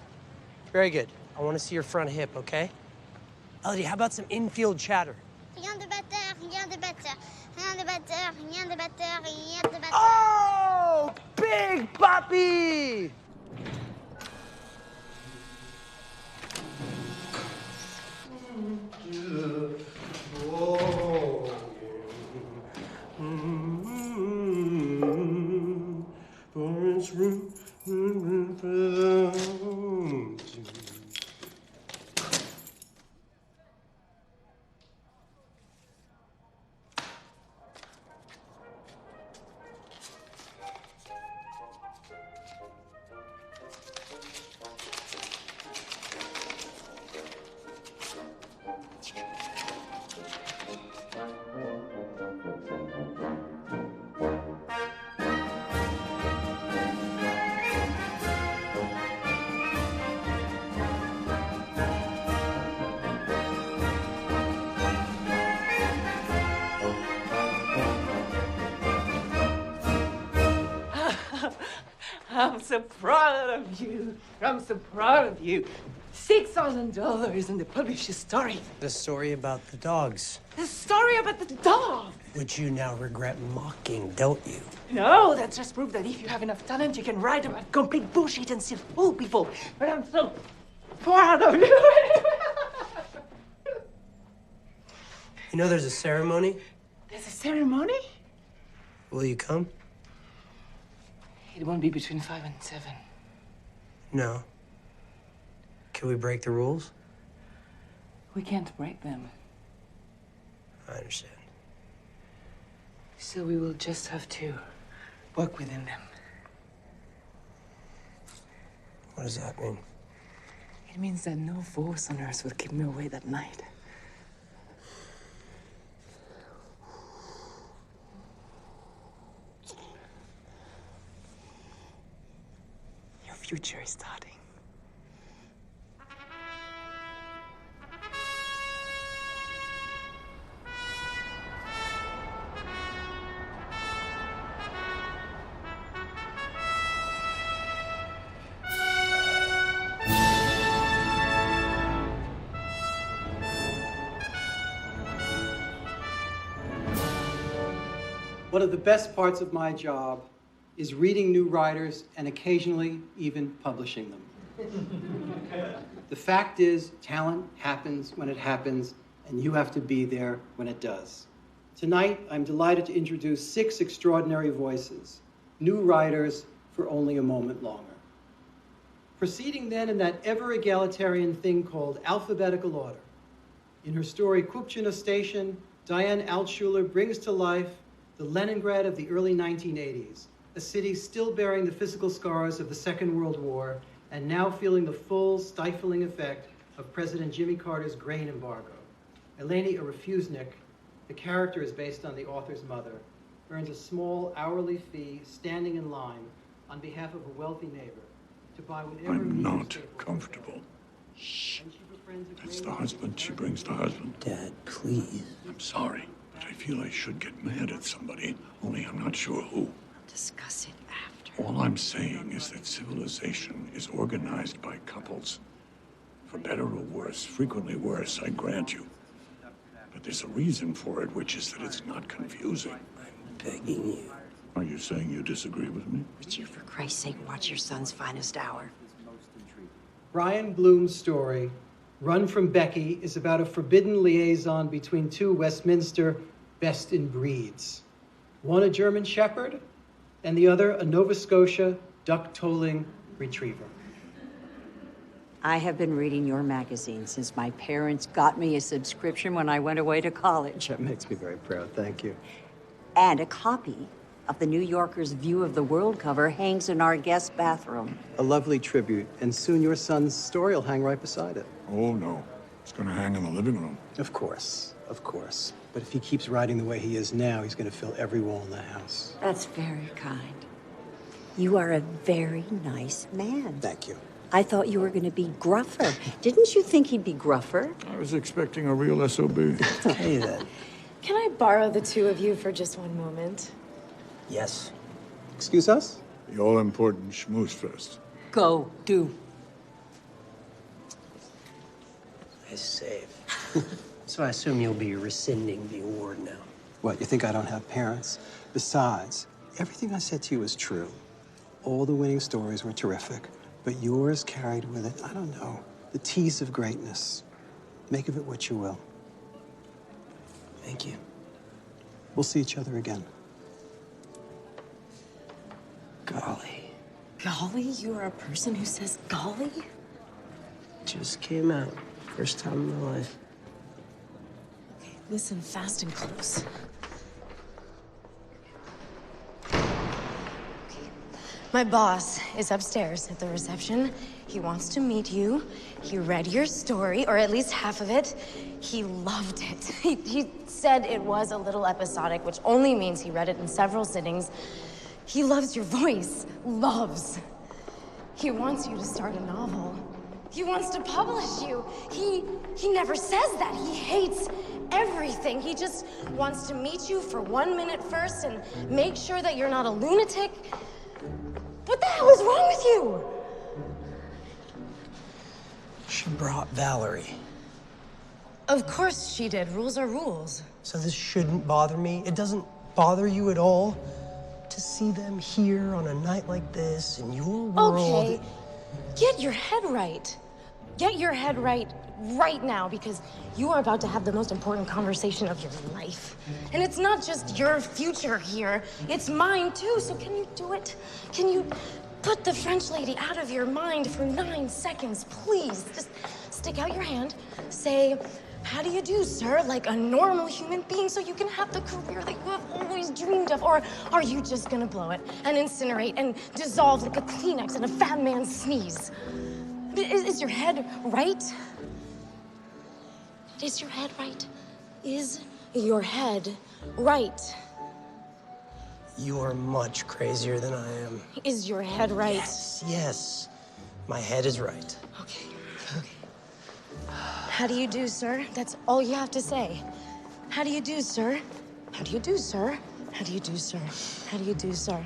Very good. I want to see your front hip, okay? Elodie, how about some infield chatter? Oh, big puppy! I'm so proud of you. I'm so proud of you. $6,000 in the published story. The story about the dogs, The story about the dog. which you now regret mocking, don't you? No, that just proves that if you have enough talent, you can write about complete bullshit and still fool people. But I'm so proud of you. You know there's a ceremony? There's a ceremony? Will you come? It won't be between 5 and 7. No. Can we break the rules? We can't break them. I understand. So we will just have to work within them. What does that mean? It means that no force on earth will keep me away that night. Your future is starting. One of the best parts of my job is reading new writers and occasionally even publishing them. The fact is, talent happens when it happens, and you have to be there when it does. Tonight, I'm delighted to introduce 6 extraordinary voices, new writers for only a moment longer. Proceeding then in that ever-egalitarian thing called alphabetical order. In her story, Kupchina Station, Diane Altshuler brings to life the Leningrad of the early 1980s, a city still bearing the physical scars of the Second World War and now feeling the full, stifling effect of President Jimmy Carter's grain embargo. Eleni Arafuznik, the character is based on the author's mother, earns a small hourly fee standing in line on behalf of a wealthy neighbor to buy whatever I'm meager not staple comfortable. Shh. That's the husband she brings the husband. Dad, please. I'm sorry, but I feel I should get mad at somebody, only I'm not sure who. Discuss it after. All I'm saying is that civilization is organized by couples. For better or worse, frequently worse, I grant you. But there's a reason for it, which is that it's not confusing. I'm begging you. Are you saying you disagree with me? Would you, for Christ's sake, watch your son's finest hour? Brian Bloom's story, Run from Becky, is about a forbidden liaison between two Westminster best-in-breeds. One a German Shepherd, and the other a Nova Scotia duck-tolling retriever. I have been reading your magazine since my parents got me a subscription when I went away to college. That makes me very proud, thank you. And a copy of the New Yorker's View of the World cover hangs in our guest bathroom. A lovely tribute, and soon your son's story will hang right beside it. Oh, no. It's going to hang in the living room. Of course. But if he keeps writing the way he is now, he's going to fill every wall in the house. That's very kind. You are a very nice man. Thank you. I thought you were going to be gruffer. Didn't you think he'd be gruffer? I was expecting a real SOB. Hey, then. Can I borrow the two of you for just one moment? Yes. Excuse us? The all-important schmooze fest. Go, do. Nice save. So I assume you'll be rescinding the award now. What, you think I don't have parents? Besides, everything I said to you is true. All the winning stories were terrific, but yours carried with it, I don't know, the tease of greatness. Make of it what you will. Thank you. We'll see each other again. Golly. Golly? You're a person who says golly? Just came out. First time in my life. Okay, listen fast and close. My boss is upstairs at the reception. He wants to meet you. He read your story, or at least half of it. He loved it. He said it was a little episodic, which only means he read it in several sittings. He loves your voice. Loves. He wants you to start a novel. He wants to publish you. He never says that. He hates everything. He just wants to meet you for 1 minute first and make sure that you're not a lunatic. What the hell is wrong with you? She brought Valerie. Of course she did. Rules are rules. So this shouldn't bother me? It doesn't bother you at all? To see them here on a night like this in your world? Okay, get your head right. Get your head right now, because you are about to have the most important conversation of your life. And it's not just your future here, it's mine too, so can you do it? Can you put the French lady out of your mind for 9 seconds, please? Just stick out your hand, say, "How do you do, sir?" like a normal human being, so you can have the career that you have always dreamed of. Or are you just gonna blow it and incinerate and dissolve like a Kleenex in a fat man's sneeze? Is your head right? Is your head right? Is your head right? You are much crazier than I am. Is your head right? Yes. My head is right. Okay. How do you do, sir? That's all you have to say. How do you do, sir? How do you do, sir? How do you do, sir? How do you do, sir?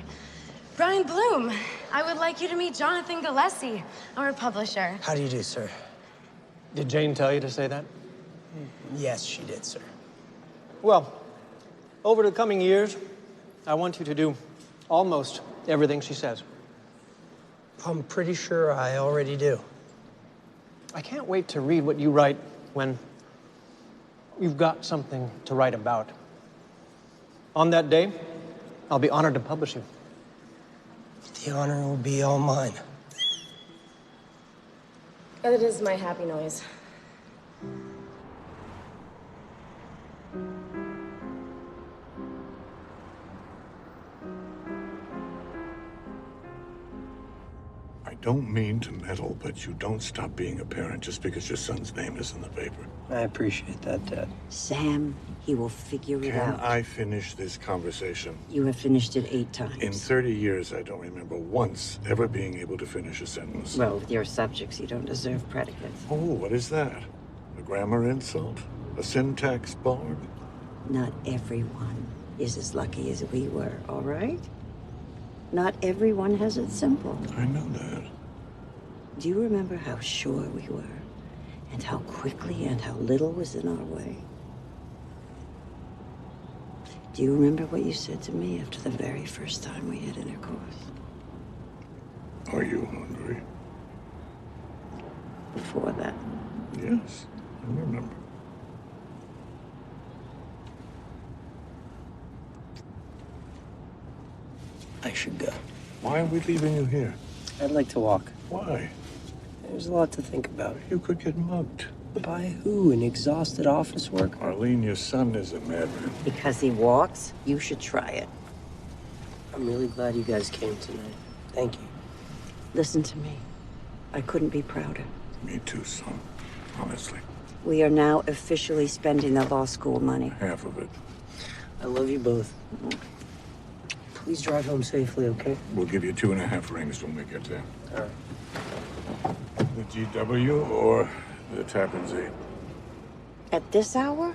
Brian Bloom, I would like you to meet Jonathan Gillespie, our publisher. How do you do, sir? Did Jane tell you to say that? Yes, she did, sir. Well, over the coming years, I want you to do almost everything she says. I'm pretty sure I already do. I can't wait to read what you write when you've got something to write about. On that day, I'll be honored to publish you. The honor will be all mine. It is my happy noise. I don't mean to meddle, but you don't stop being a parent just because your son's name is in the paper. I appreciate that, Dad. Sam, he will figure it Can out. I finish this conversation? You have finished it 8 times. In 30 years, I don't remember once ever being able to finish a sentence. Well, with your subjects, you don't deserve predicates. Oh, what is that? A grammar insult? A syntax barb? Not everyone is as lucky as we were, all right? Not everyone has it simple. I know that. Do you remember how sure we were And how quickly and how little was in our way. Do you remember what you said to me after the very first time we had intercourse? Are you hungry? Before that? Yes, I remember. I should go. Why are we leaving you here? I'd like to walk. Why? There's a lot to think about. You could get mugged. By who? An exhausted office worker? Arlene, your son is a madman. Because he walks, you should try it. I'm really glad you guys came tonight. Thank you. Listen to me. I couldn't be prouder. Me too, son. Honestly. We are now officially spending the law school money. Half of it. I love you both. Please drive home safely, okay? We'll give you 2.5 rings when we get there. All right. The GW or the Tappan Zee? At this hour?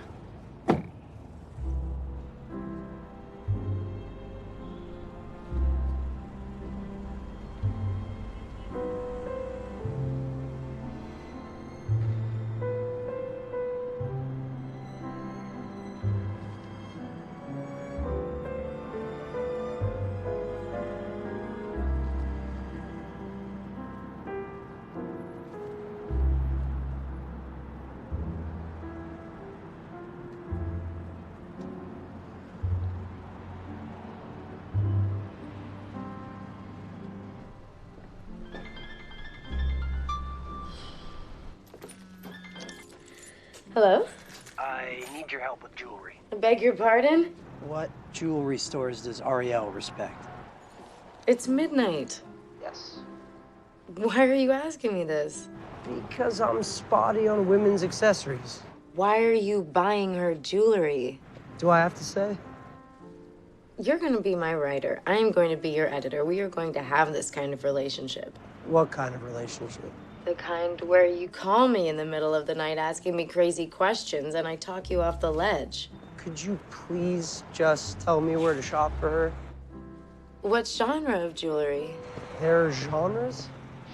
Hello? I need your help with jewelry. I beg your pardon? What jewelry stores does Ariel respect? It's midnight. Yes. Why are you asking me this? Because I'm spotty on women's accessories. Why are you buying her jewelry? Do I have to say? You're going to be my writer. I am going to be your editor. We are going to have this kind of relationship. What kind of relationship? The kind where you call me in the middle of the night asking me crazy questions and I talk you off the ledge. Could you please just tell me where to shop for her? What genre of jewelry? There are genres?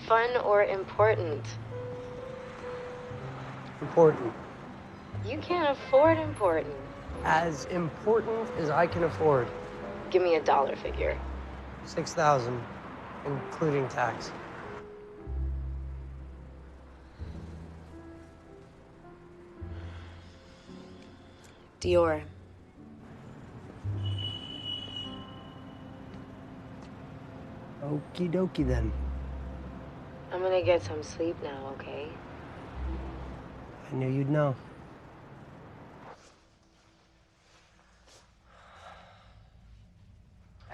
Fun or important? Important. You can't afford important. As important as I can afford. Give me a dollar figure. 6,000, including tax. Dior. Okie dokie then. I'm gonna get some sleep now, okay? I knew you'd know.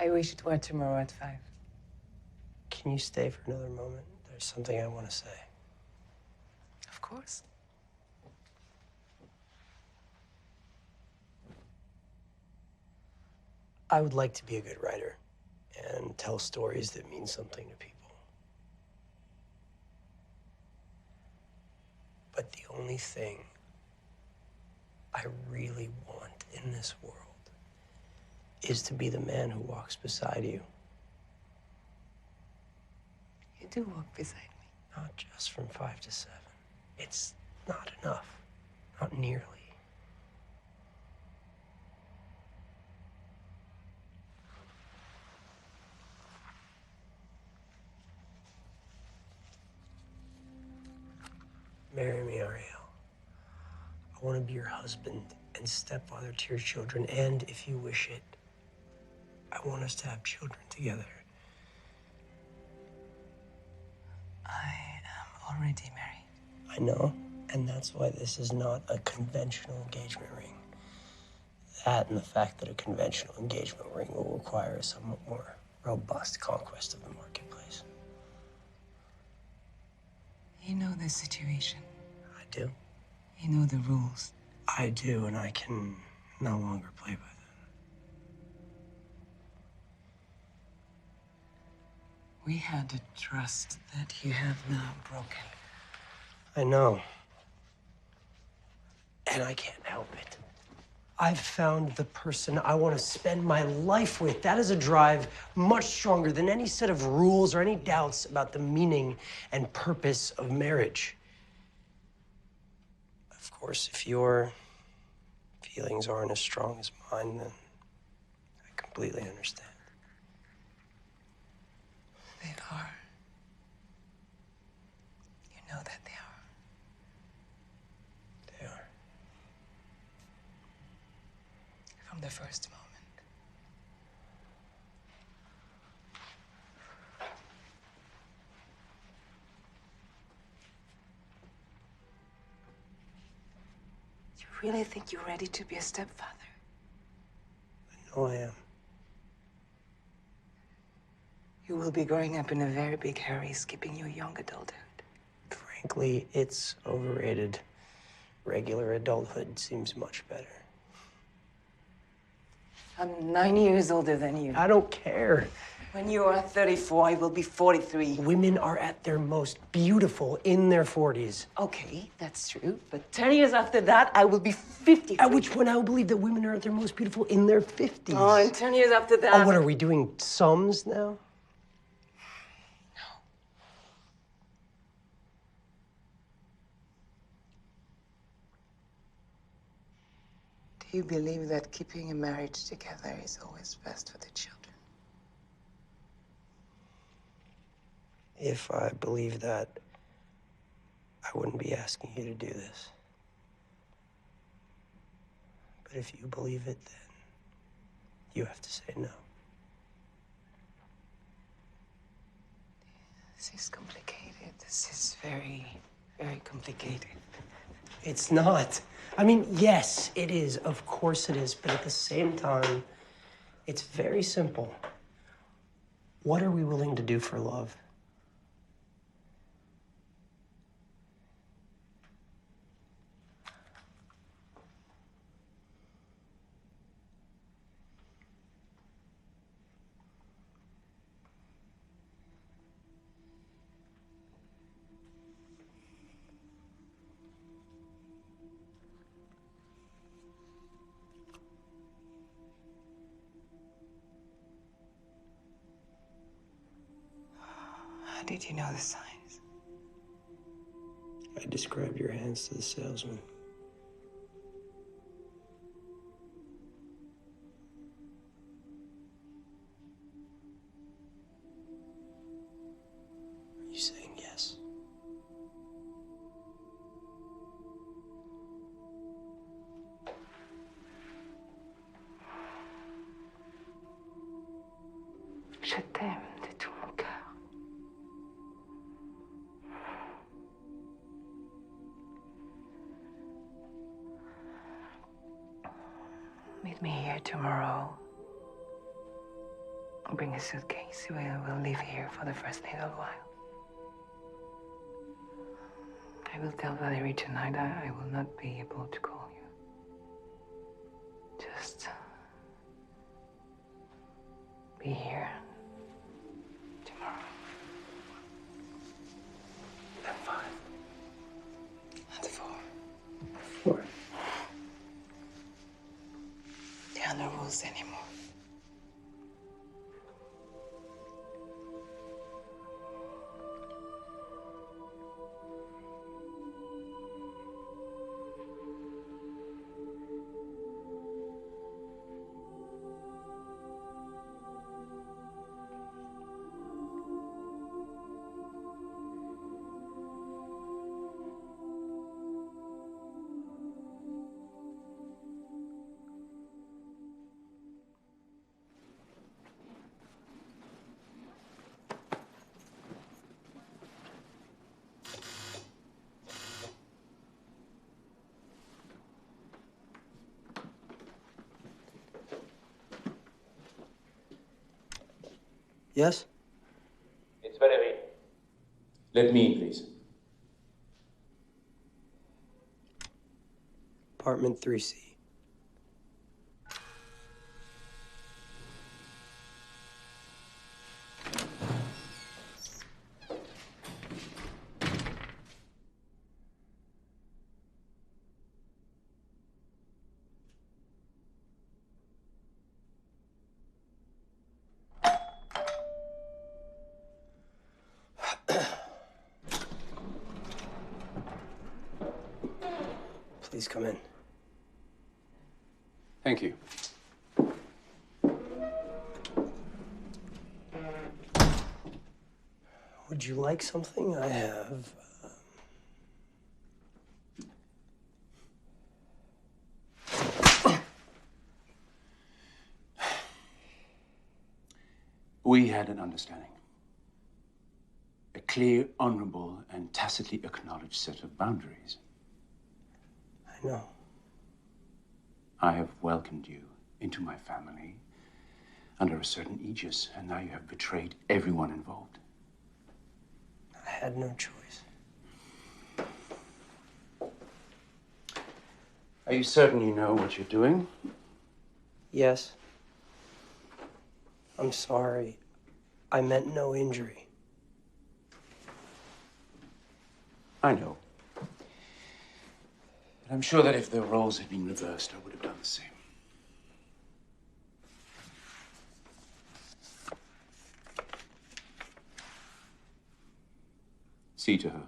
I wish it were tomorrow at 5. Can you stay for another moment? There's something I want to say. Of course. I would like to be a good writer and tell stories that mean something to people. But the only thing I really want in this world is to be the man who walks beside you. You do walk beside me. Not just from 5 to 7. It's not enough. Not nearly. Marry me, Ariel. I want to be your husband and stepfather to your children, and if you wish it, I want us to have children together. I am already married. I know, and that's why this is not a conventional engagement ring. That and the fact that a conventional engagement ring will require a somewhat more robust conquest of the marketplace. You know the situation. I do. You know the rules. I do, and I can no longer play by them. We had a trust that you have now broken. I know. And I can't help it. I've found the person I want to spend my life with. That is a drive much stronger than any set of rules or any doubts about the meaning and purpose of marriage. course, if your feelings aren't as strong as mine, then I completely understand. They are. You know that they are. They are. From the first moment. You really think you're ready to be a stepfather? I know I am. You will be growing up in a very big hurry, skipping your young adulthood. Frankly, it's overrated. Regular adulthood seems much better. I'm 9 years older than you. I don't care. When you are 34, I will be 43. Women are at their most beautiful in their 40s. Okay, that's true. But 10 years after that, I will be 50. At which point I will believe that women are at their most beautiful in their 50s. Oh, and 10 years after that... Oh, what are we doing? Sums now? Do you believe that keeping a marriage together is always best for the children? If I believe that, I wouldn't be asking you to do this. But if you believe it, then you have to say no. This is complicated. This is very, very complicated. It's not. I mean, yes, it is. Of course it is. But at the same time, it's very simple. What are we willing to do for love? How did you know the signs? I described your hands to the salesman. Are you saying yes? Je t'aime de tout mon cœur. Meet me here tomorrow. Bring a suitcase. We'll live here for the first little while. I will tell Valerie tonight I will not be able to call you. Just be here tomorrow. At 5. At 4. 4. There are no rules anymore. Yes? It's Valerie. Let me in, please. Apartment 3C. Please come in. Thank you. Would you like something? I have... We had an understanding. A clear, honorable, and tacitly acknowledged set of boundaries. I know. I have welcomed you into my family under a certain aegis, and now you have betrayed everyone involved. I had no choice. Are you certain you know what you're doing? Yes. I'm sorry. I meant no injury. I know. But I'm sure that if the roles had been reversed, I would have done the same. See to her.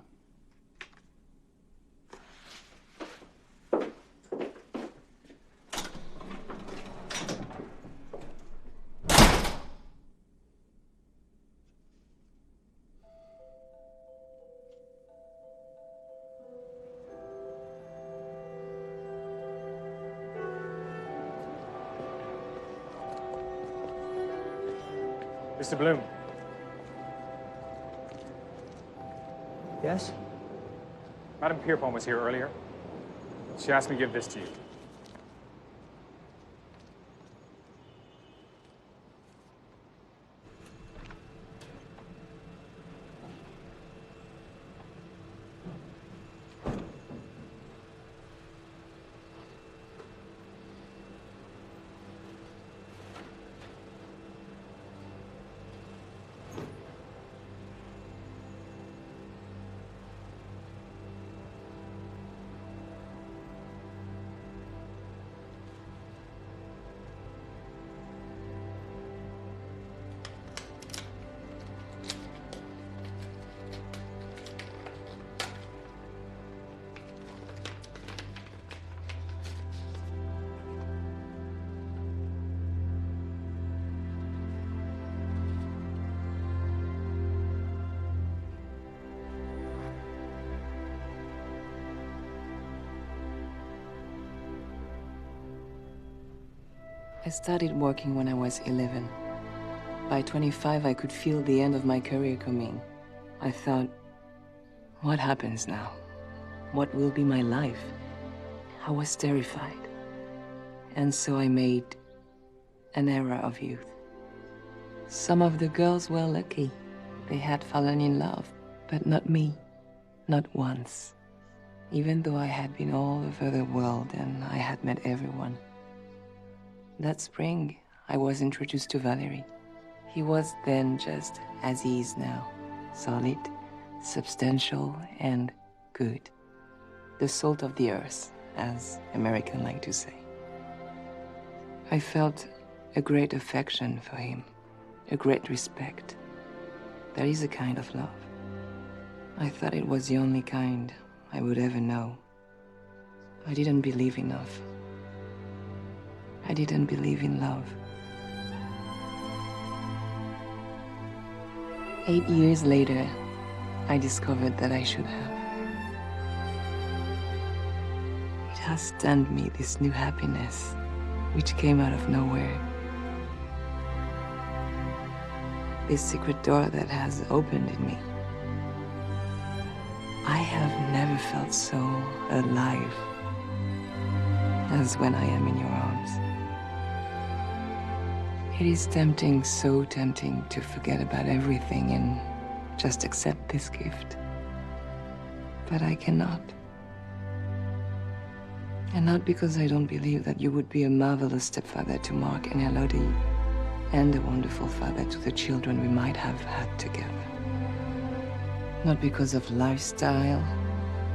Mr. Bloom. Yes? Madam Pierpont was here earlier. She asked me to give this to you. I started working when I was 11. By 25, I could feel the end of my career coming. I thought, what happens now? What will be my life? I was terrified. And so I made an era of youth. Some of the girls were lucky. They had fallen in love, but not me. Not once. Even though I had been all over the world and I had met everyone. That spring, I was introduced to Valerie. He was then just as he is now. Solid, substantial, and good. The salt of the earth, as Americans like to say. I felt a great affection for him, a great respect. That is a kind of love. I thought it was the only kind I would ever know. I didn't believe enough. I didn't believe in love. 8 years later, I discovered that I should have. It has stunned me, this new happiness, which came out of nowhere. This secret door that has opened in me. I have never felt so alive as when I am in your arms. It is tempting, so tempting, to forget about everything and just accept this gift. But I cannot. And not because I don't believe that you would be a marvelous stepfather to Mark and Elodie, and a wonderful father to the children we might have had together. Not because of lifestyle,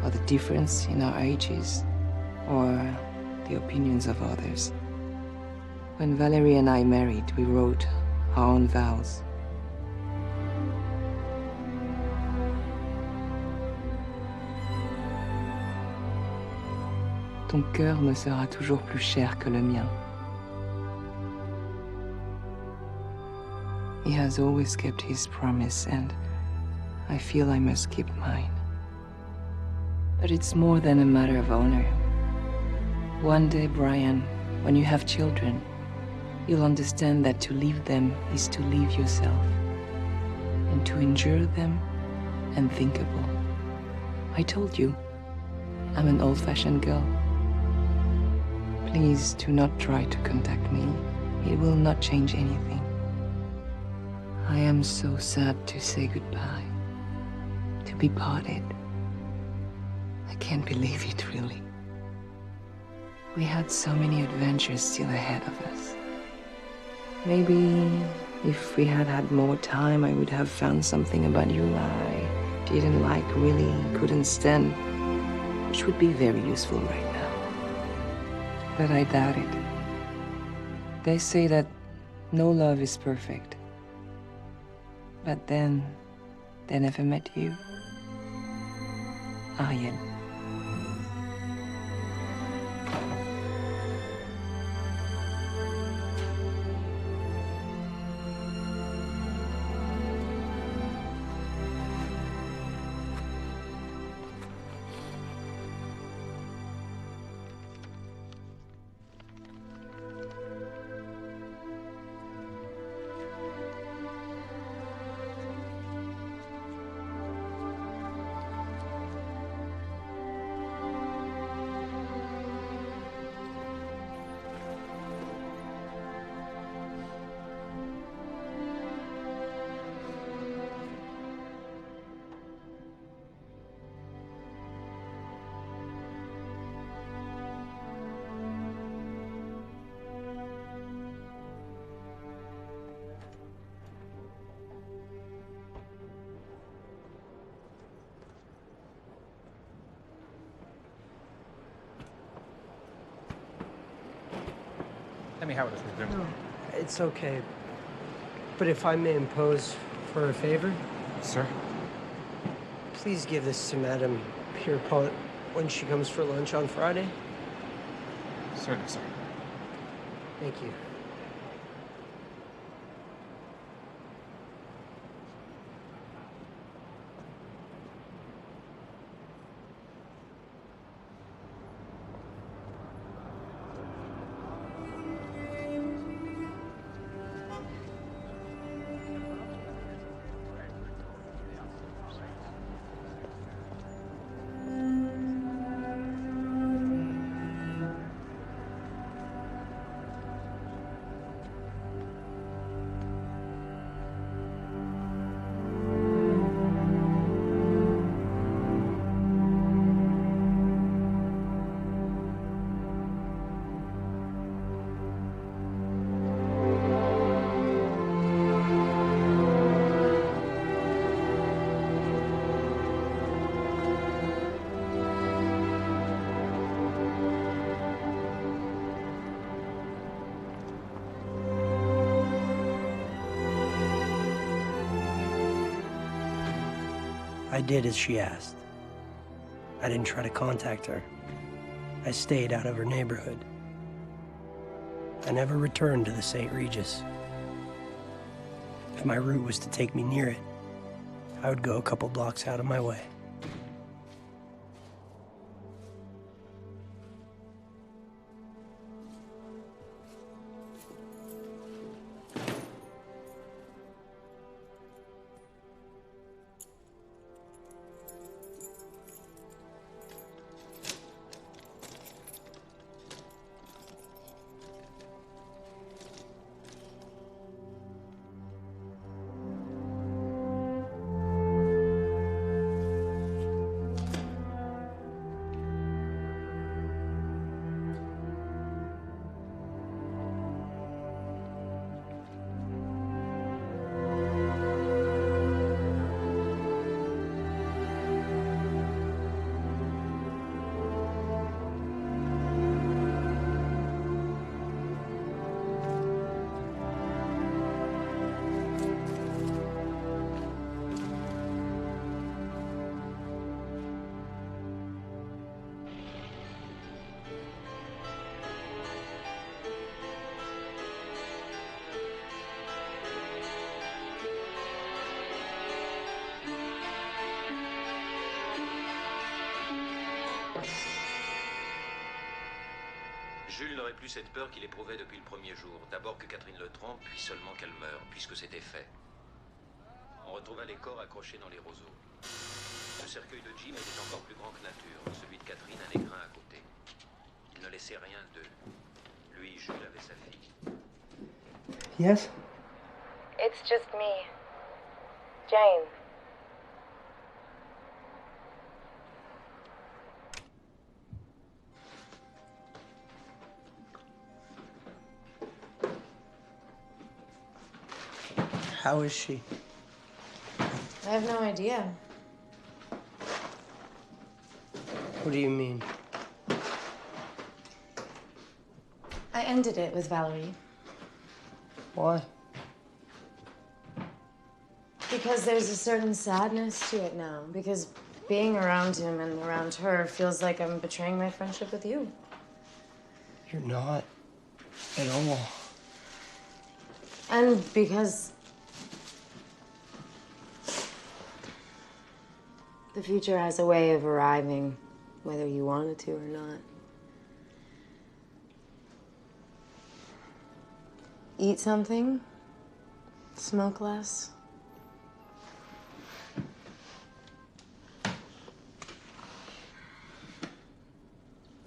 or the difference in our ages, or the opinions of others. When Valerie and I married, we wrote our own vows. ton cœur me sera toujours plus cher que le mien. He has always kept his promise, and I feel I must keep mine. But it's more than a matter of honor. One day, Brian, when you have children, you'll understand that to leave them is to leave yourself, and to endure them, unthinkable. I told you, I'm an old-fashioned girl. Please do not try to contact me. It will not change anything. I am so sad to say goodbye, to be parted. I can't believe it, really. We had so many adventures still ahead of us. Maybe if we had had more time, I would have found something about you I didn't like, really couldn't stand, which would be very useful right now. But I doubt it. They say that no love is perfect. But then, they never met you. Ariel. Let me have it with him. No, it's okay. But if I may impose for a favor? Sir? Please give this to Madame Pierpont when she comes for lunch on Friday. Certainly, sir. Thank you. I did as she asked. I didn't try to contact her. I stayed out of her neighborhood. I never returned to the St. Regis. If my route was to take me near it, I would go a couple blocks out of my way. Jules n'aurait plus cette peur qu'il éprouvait depuis le premier jour. D'abord que Catherine le trompe, puis seulement qu'elle meure, puisque c'était fait. On retrouva les corps accrochés dans les roseaux. Le cercueil de Jim était encore plus grand que nature. Celui de Catherine, un écrin à côté. Il ne laissait rien d'eux. Lui, Jules, avait sa fille. Yes? It's just me. Jane. How is she? I have no idea. What do you mean? I ended it with Valerie. Why? Because there's a certain sadness to it now. Because being around him and around her feels like I'm betraying my friendship with you. You're not at all. And because the future has a way of arriving, whether you want it to or not. Eat something, smoke less.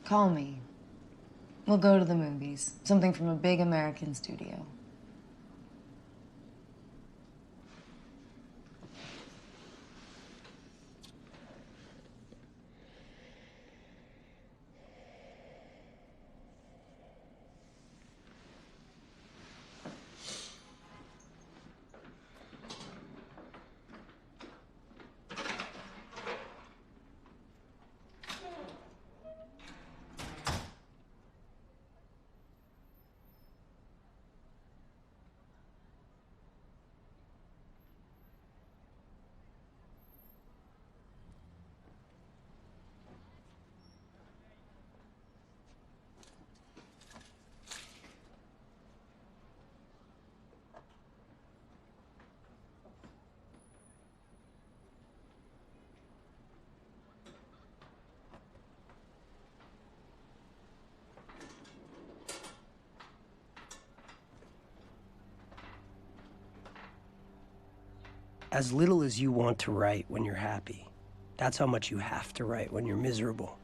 Call me. We'll go to the movies. Something from a big American studio. As little as you want to write when you're happy, that's how much you have to write when you're miserable.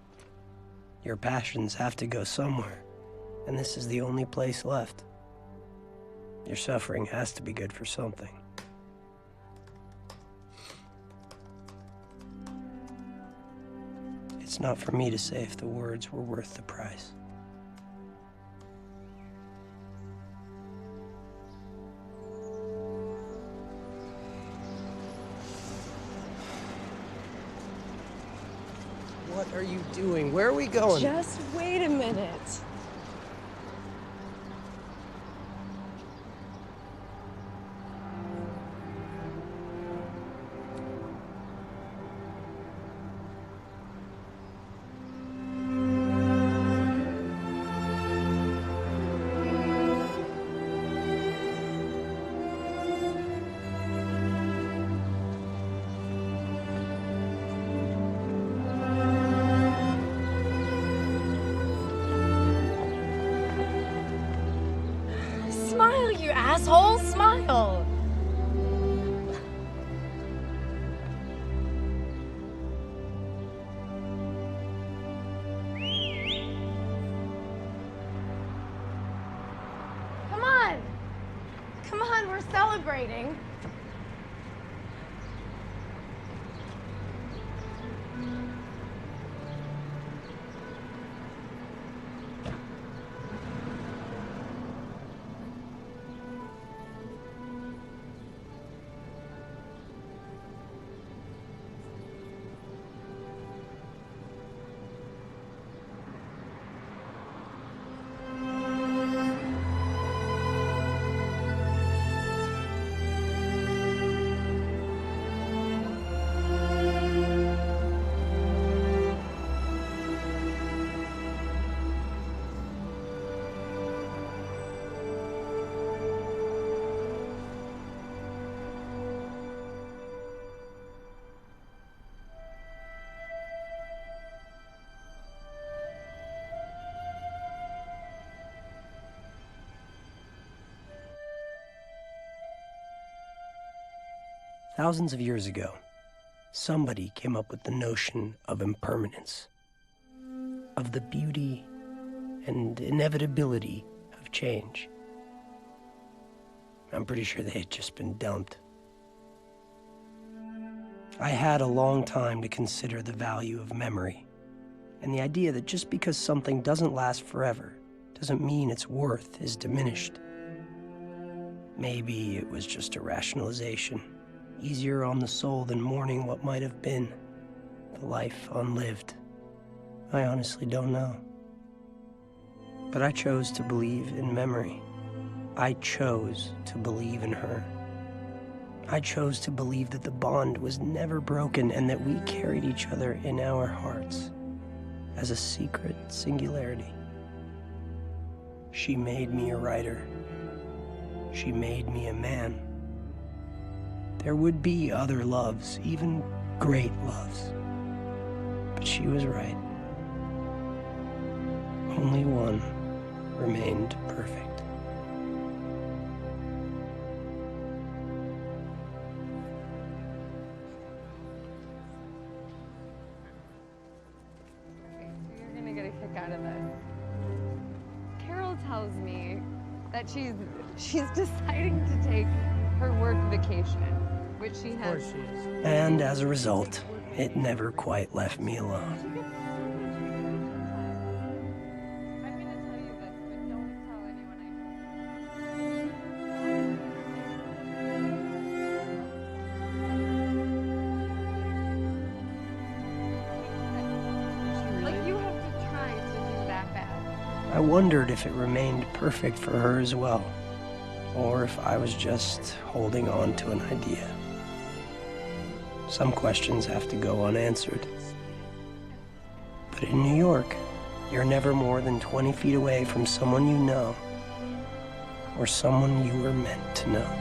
Your passions have to go somewhere, and this is the only place left. Your suffering has to be good for something. It's not for me to say if the words were worth the price. What are you doing? Where are we going? Just wait a minute. Smile, you asshole! Smile! Come on! Come on, we're celebrating. Thousands of years ago, somebody came up with the notion of impermanence, of the beauty and inevitability of change. I'm pretty sure they had just been dumped. I had a long time to consider the value of memory, and the idea that just because something doesn't last forever doesn't mean its worth is diminished. Maybe it was just a rationalization, easier on the soul than mourning what might have been, the life unlived. I honestly don't know. But I chose to believe in memory. I chose to believe in her. I chose to believe that the bond was never broken and that we carried each other in our hearts as a secret singularity. She made me a writer. She made me a man. There would be other loves, even great loves. But she was right. Only one remained perfect. You're gonna get a kick out of this. Carol tells me that she's deciding to take her work vacation, which she has. Of course she is. And as a result, it never quite left me alone. I'm gonna tell you this, but don't tell anyone Like, you have to try to do that bad. I wondered if it remained perfect for her as well, or if I was just holding on to an idea. Some questions have to go unanswered. But in New York, you're never more than 20 feet away from someone you know, or someone you were meant to know.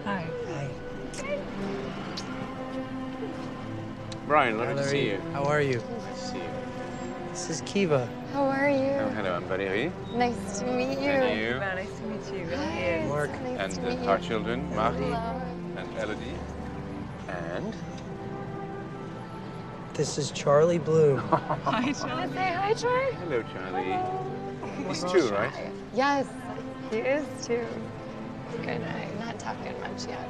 Hi. Brian, lovely to see you. How are you? Nice to see you. This is Kiva. How are you? Oh, hello, I'm Valérie. Nice to meet you. And you? Nice to meet you. Hi. Mark. Nice to meet And you. our children, Marie Hello. and Elodie. And? This is Charlie Bloom. Hi, Charlie. Say hi, Charlie. Hello, Charlie. He's two, right? Yes, he is too. Good. I'm not talking much yet.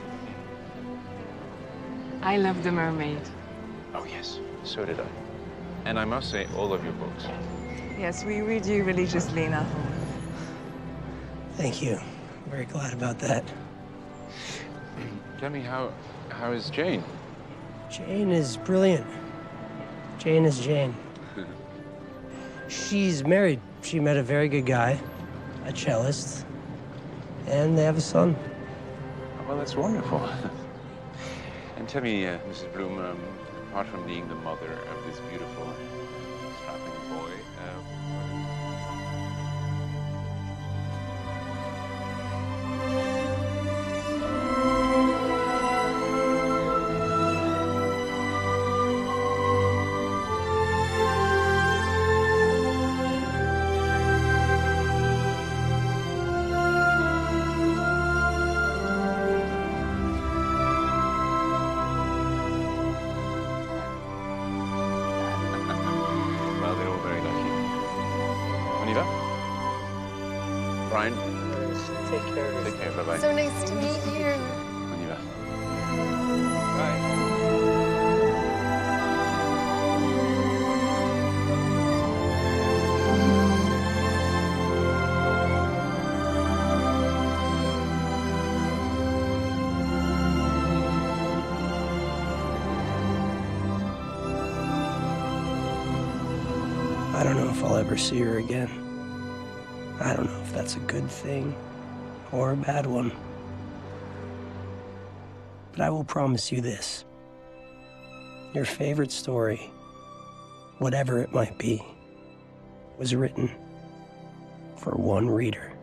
I love The Mermaid. Oh, yes. So did I. And I must say, all of your books. Yes, we read you religiously in our home. Thank you. I'm very glad about that. Tell me, how is Jane? Jane is brilliant. Jane is Jane. She's married. She met a very good guy, a cellist, and they have a son. Well, that's wonderful. And tell me, Mrs. Bloom, apart from being the mother of this beautiful, strapping boy, well, they're all very lucky. On y va? Brian? Take care. Take care, bye-bye. So nice to meet you. On y va. Bye. I don't know if I'll ever see her again. I don't know if that's a good thing or a bad one. But I will promise you this. Your favorite story, whatever it might be, was written for one reader.